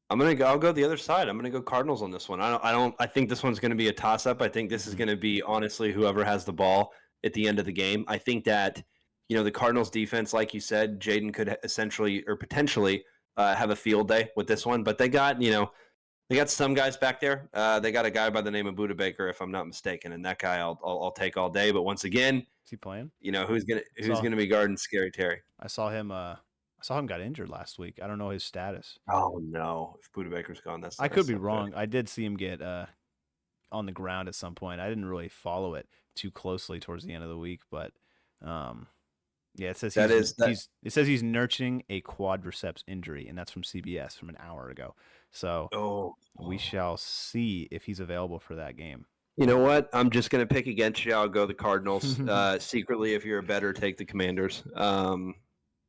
I'll go the other side. I'm gonna go Cardinals on this one. I think this one's gonna be a toss up. I think this is gonna be honestly whoever has the ball at the end of the game. I think that the Cardinals defense, like you said, Jaden could essentially or potentially have a field day with this one, but they got they got some guys back there. They got a guy by the name of Buda Baker, if I'm not mistaken, and that guy I'll take all day. But once again, is he playing? Who's gonna be guarding Scary Terry? I saw him got injured last week. I don't know his status. Oh no! If Buda Baker's gone, I could be wrong. I did see him get on the ground at some point. I didn't really follow it too closely towards the end of the week, but yeah, it says it says he's nurturing a quadriceps injury, and that's from CBS from an hour ago. So we shall see if he's available for that game. You know what? I'm just going to pick against you. I'll go the Cardinals. Secretly, if you're a better, take the Commanders.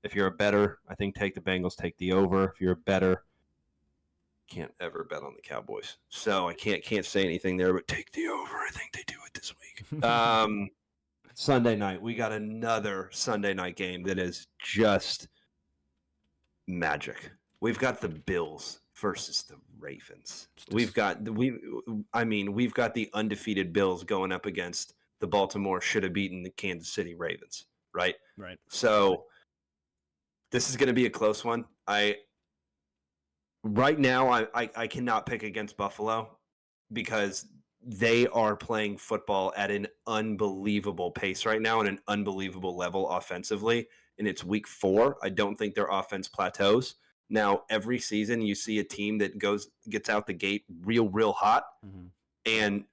If you're a better, I think take the Bengals, take the over. If you're a better, can't ever bet on the Cowboys. So I can't say anything there, but take the over. I think they do it this week. league. Sunday night, we got another Sunday night game that is just magic. We've got the Bills versus the Ravens. We've got the undefeated Bills going up against the Baltimore should have beaten the Kansas City Ravens, right? Right. So this is going to be a close one. Right now, I cannot pick against Buffalo because they are playing football at an unbelievable pace right now and an unbelievable level offensively. And it's week 4. I don't think their offense plateaus. Now, every season you see a team that gets out the gate real hot, and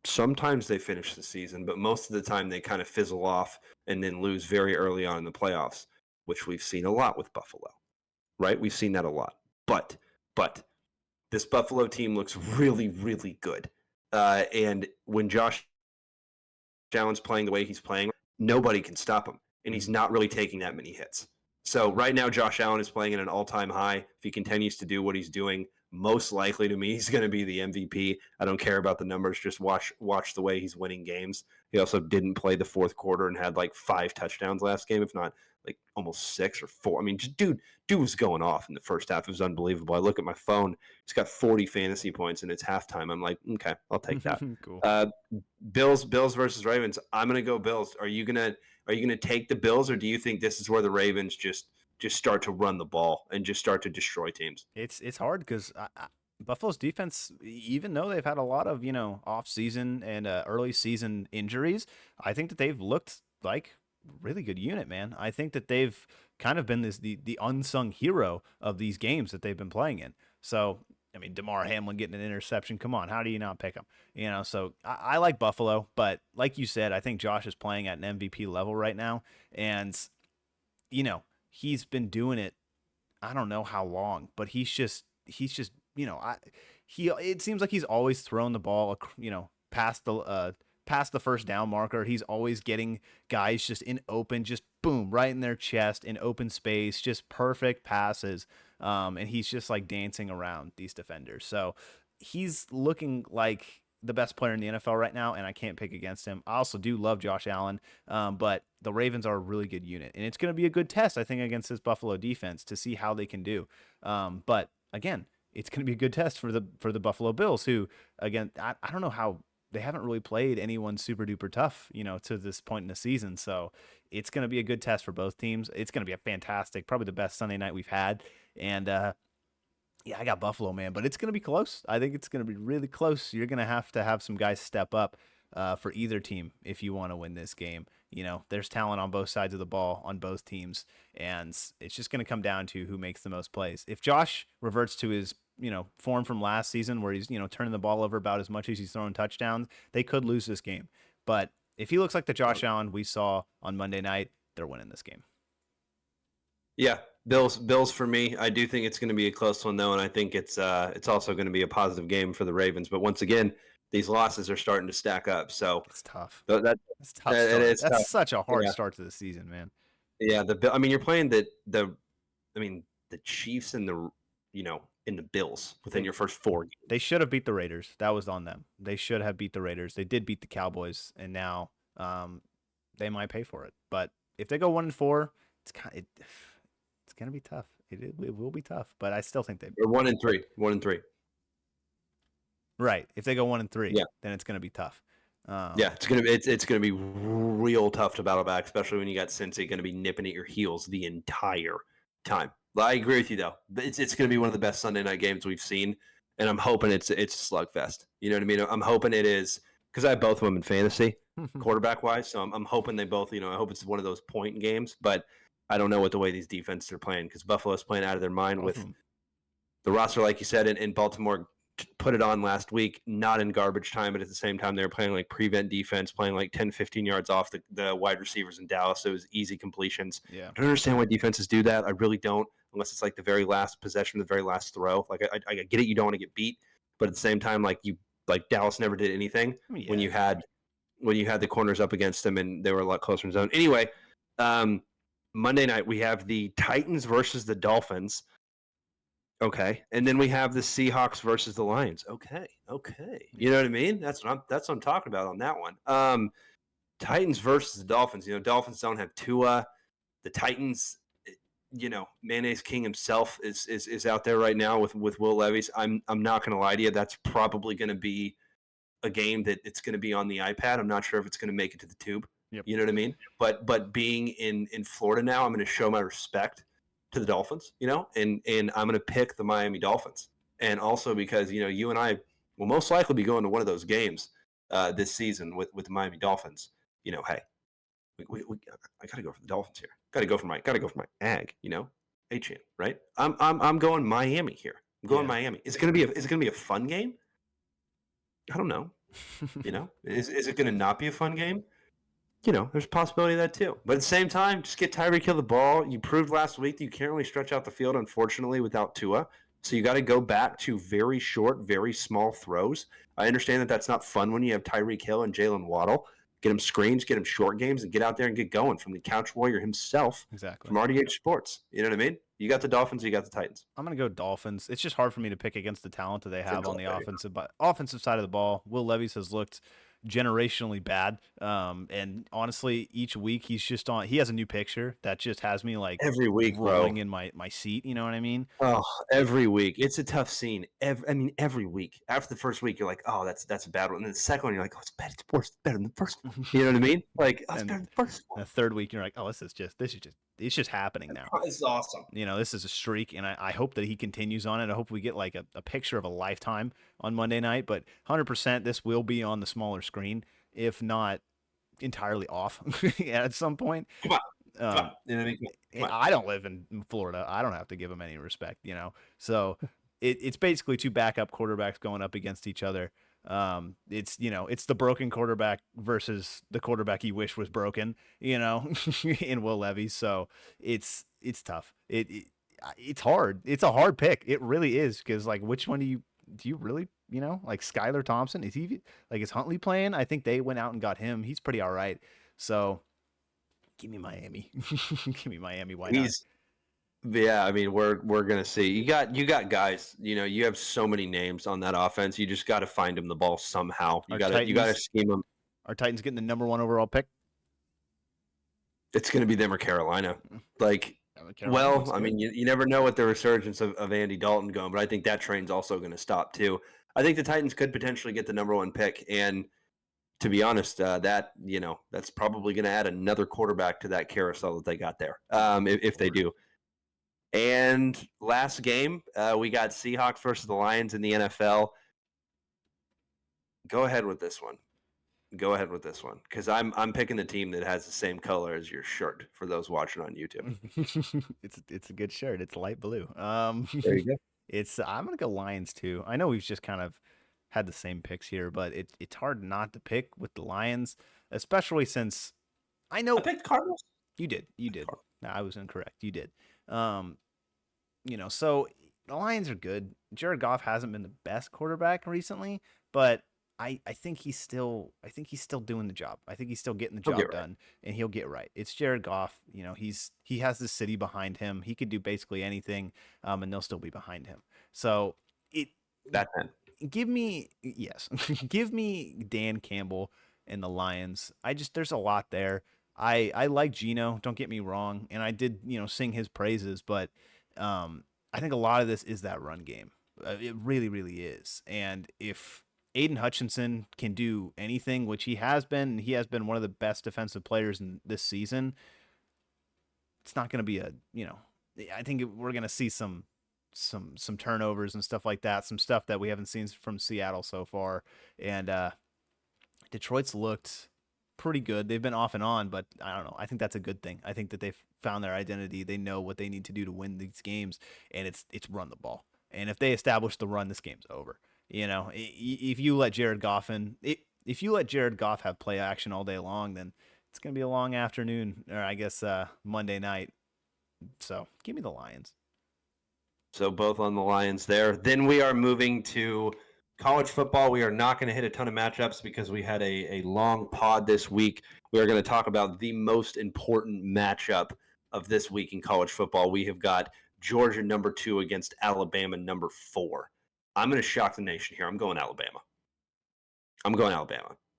sometimes they finish the season, but most of the time they kind of fizzle off and then lose very early on in the playoffs, which we've seen a lot with Buffalo, right? We've seen that a lot. But this Buffalo team looks really good. And when Josh Allen's playing the way he's playing, nobody can stop him. And he's not really taking that many hits. So right now, Josh Allen is playing at an all-time high. If he continues to do what he's doing, most likely to me, he's going to be the MVP. I don't care about the numbers. Just watch the way he's winning games. He also didn't play the fourth quarter and had like 5 touchdowns last game, if not like almost 6 or 4. I mean, just dude was going off in the first half. It was unbelievable. I look at my phone. He's got 40 fantasy points and it's halftime. I'm like, okay, I'll take that. Cool. Bills versus Ravens. I'm going to go Bills. Are you going to take the Bills, or do you think this is where the Ravens just start to run the ball and just start to destroy teams? It's hard because Buffalo's defense, even though they've had a lot of off season and early season injuries, I think that they've looked like really good unit, man. I think that they've kind of been the unsung hero of these games that they've been playing in. So I mean, DeMar Hamlin getting an interception. Come on, how do you not pick him? So I like Buffalo, but like you said, I think Josh is playing at an MVP level right now, and he's been doing it. I don't know how long, but he's just it seems like he's always throwing the ball, past the first down marker. He's always getting guys just in open, just boom, right in their chest in open space, just perfect passes. And he's just like dancing around these defenders. So he's looking like the best player in the NFL right now, and I can't pick against him. I also do love Josh Allen, but the Ravens are a really good unit, and it's going to be a good test, I think, against this Buffalo defense to see how they can do. But again, it's going to be a good test for the Buffalo Bills, who, again, I don't know how they haven't really played anyone super duper tough, to this point in the season. So it's going to be a good test for both teams. It's going to be a fantastic, probably the best Sunday night we've had. And yeah, I got Buffalo, man, but it's going to be close. I think it's going to be really close. You're going to have some guys step up for either team if you want to win this game. There's talent on both sides of the ball on both teams, and it's just going to come down to who makes the most plays. If Josh reverts to his form from last season where he's turning the ball over about as much as he's throwing touchdowns, they could lose this game. But if he looks like the Josh Allen we saw on Monday night, they're winning this game. Yeah, Bills for me. I do think it's going to be a close one though, and I think it's also going to be a positive game for the Ravens. But once again, these losses are starting to stack up. So it's tough. It's tough. That's tough. Such a hard start to the season, man. Yeah, you're playing the Chiefs and in the Bills within your first 4 games. They should have beat the Raiders. That was on them. They should have beat the Raiders. They did beat the Cowboys, and now they might pay for it. But if they go 1-4, it's gonna be tough. It will be tough, but I still think they're 1-3. 1-3. Right. If they go 1-3, then it's gonna be tough. Yeah, it's gonna be real tough to battle back, especially when you got Cincy going to be nipping at your heels the entire time. I agree with you though. It's going to be one of the best Sunday night games we've seen, and I'm hoping it's a slugfest. You know what I mean? I'm hoping it is, because I have both of them in fantasy, quarterback wise. So I'm hoping they both. I hope it's one of those point games, but I don't know what the way these defenses are playing, because Buffalo's playing out of their mind with the roster, like you said, in Baltimore. Put it on last week, not in garbage time, but at the same time, they were playing like prevent defense, playing like 10, 15 yards off the wide receivers in Dallas. So it was easy completions. Yeah. I don't understand why defenses do that. I really don't, unless it's like the very last possession, the very last throw. Like I get it, you don't want to get beat, but at the same time, like Dallas never did anything when you had the corners up against them, and they were a lot closer in zone. Anyway, Monday night we have the Titans versus the Dolphins. Okay. And then we have the Seahawks versus the Lions. Okay. You know what I mean? That's what I'm talking about on that one. Titans versus the Dolphins. Dolphins don't have Tua. The Titans, Mayonnaise King himself is out there right now with Will Levis. I'm not going to lie to you. That's probably going to be a game that it's going to be on the iPad. I'm not sure if it's going to make it to the tube. Yep. You know what I mean? But being in Florida now, I'm going to show my respect to the Dolphins. And I'm going to pick the Miami Dolphins. And also because you and I will most likely be going to one of those games this season with the Miami Dolphins. Hey, I got to go for the Dolphins here. Got to go for my ag. A-Chan, right? I'm going Miami here. I'm going Miami. Is it gonna be a fun game? I don't know. Is it going to not be a fun game? There's a possibility of that too. But at the same time, just get Tyreek Hill the ball. You proved last week that you can't really stretch out the field, unfortunately, without Tua. So you got to go back to very short, very small throws. I understand that that's not fun when you have Tyreek Hill and Jalen Waddle. Get him screens, get him short games, and get out there and get going from the couch warrior himself. Exactly. From RDH Sports. You know what I mean? You got the Dolphins, you got the Titans. I'm going to go Dolphins. It's just hard for me to pick against the talent that they have on the offensive side of the ball. Will Levis has looked generationally bad. And honestly, each week he has a new picture that just has me like every week rolling in my seat. You know what I mean? Oh, every week. It's a tough scene. Every week. After the first week, you're like, oh, that's a bad one. And then the second one, you're like, oh, it's bad. It's worse. It's better than the first one. You know what I mean? Like, oh, it's better than the first one. The third week, you're like, oh, it's just happening now. It's awesome. This is a streak, and I hope that he continues on it. I hope we get like a picture of a lifetime on Monday night. But 100%, this will be on the smaller screen, if not entirely off at some point. Come on. You know what I mean? I don't live in Florida. I don't have to give him any respect, So it's basically two backup quarterbacks going up against each other. It's the broken quarterback versus the quarterback you wish was broken, in Will Levis. So it's tough. It's hard. It's a hard pick. It really is, because like, which one do you really, like Skylar Thompson? Is Huntley playing? I think they went out and got him. He's pretty all right. So give me Miami. Give me Miami. Why not? Yeah, I mean, we're gonna see. You got guys. You have so many names on that offense. You just got to find them the ball somehow. You got to scheme them. Are Titans getting the number 1 overall pick? It's gonna be them or Carolina. Like, well, I mean, you never know what the resurgence of Andy Dalton going, but I think that train's also going to stop too. I think the Titans could potentially get the number 1 pick, and to be honest, that's probably going to add another quarterback to that carousel that they got there, if they do. And last game, we got Seahawks versus the Lions in the NFL. Go ahead with this one, because I'm picking the team that has the same color as your shirt for those watching on YouTube. It's a good shirt. It's light blue. There you go. I'm gonna go Lions too. I know we've just kind of had the same picks here, but it's hard not to pick with the Lions, especially since I know I picked Cardinals. You did. No, I was incorrect. You did. So the Lions are good. Jared Goff hasn't been the best quarterback recently, but I think he's still doing the job. I think he's still getting the job done, and he'll get right. It's Jared Goff. He has the city behind him. He could do basically anything, and they'll still be behind him. So give me Dan Campbell and the Lions. There's a lot there. I like Geno, don't get me wrong, and I did, sing his praises, but I think a lot of this is that run game. It really, really is. And if Aiden Hutchinson can do anything, which he has been one of the best defensive players in this season, it's not going to be I think we're going to see some turnovers and stuff like that, some stuff that we haven't seen from Seattle so far. And Detroit's looked pretty good. They've been off and on, but I don't know. I think that's a good thing. I think that they've found their identity. They know what they need to do to win these games, and it's run the ball. And if they establish the run, this game's over. If you let Jared Goff have play action all day long, then it's gonna be a long afternoon, or I guess Monday night. So give me the Lions. So both on the Lions there. Then we are moving to college football. We are not going to hit a ton of matchups because we had a long pod this week. We are going to talk about the most important matchup of this week in college football. We have got Georgia number 2 against Alabama number 4. I'm going to shock the nation here. I'm going Alabama.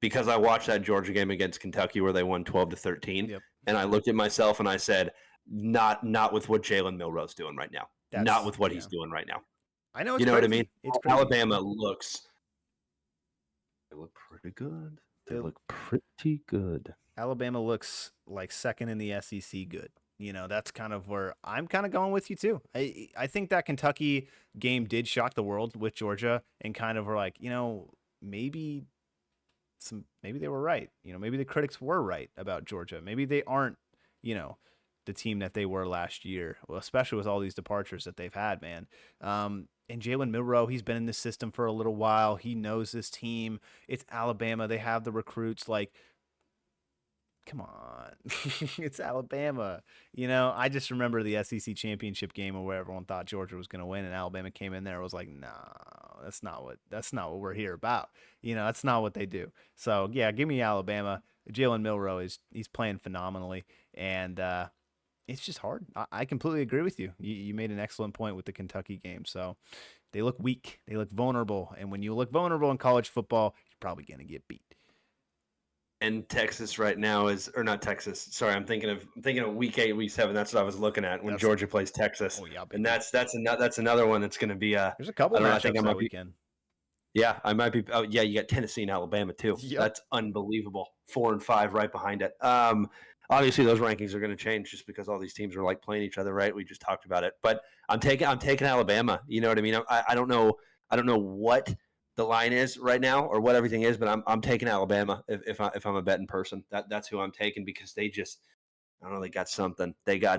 Because I watched that Georgia game against Kentucky where they won 12-13, Yep. and I looked at myself and I said, not with what Jalen Milroe's doing right now. Not with what he's doing right now. I know it's you know crazy. what I mean? It's crazy. Alabama they look pretty good. They look pretty good. Alabama looks like second in the SEC good. That's kind of where I'm kind of going with you too. I think that Kentucky game did shock the world with Georgia and kind of were like, maybe they were right. Maybe the critics were right about Georgia. Maybe they aren't, the team that they were last year, well, especially with all these departures that they've had, man. And Jalen Milroe, he's been in this system for a little while. He knows this team. It's Alabama. They have the recruits. Like, come on. It's Alabama. I just remember the SEC championship game where everyone thought Georgia was going to win and Alabama came in there and was like, no, that's not what we're here about. That's not what they do. So, yeah, give me Alabama. Jalen Milroe he's playing phenomenally, and it's just hard. I completely agree with you. You made an excellent point with the Kentucky game. So they look weak. They look vulnerable. And when you look vulnerable in college football, you're probably going to get beat. And Texas right now or not Texas. Sorry, I'm thinking of week 8, week 7. That's what I was looking at when Georgia plays Texas. Oh yeah, baby. And that's another one that's going to be There's a couple matchups that weekend. Yeah, I might be. Oh, yeah, you got Tennessee and Alabama too. Yep. That's unbelievable. 4 and 5 right behind it. Obviously, those rankings are going to change just because all these teams are like playing each other, right? We just talked about it, but I'm taking Alabama. You know what I mean? I don't know what the line is right now or what everything is, but I'm taking Alabama if I'm a betting person. That's who I'm taking because they just. I don't know. They got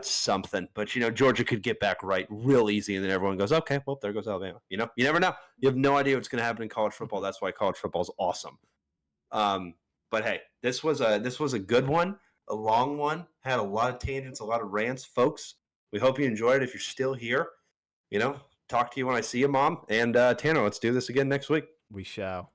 something. But, Georgia could get back right real easy, and then everyone goes, okay, well, there goes Alabama. You never know. You have no idea what's going to happen in college football. That's why college football is awesome. But, hey, this was a good one, a long one, had a lot of tangents, a lot of rants. Folks, we hope you enjoyed it. If you're still here, talk to you when I see you, Mom. And, Tanner, let's do this again next week. We shall.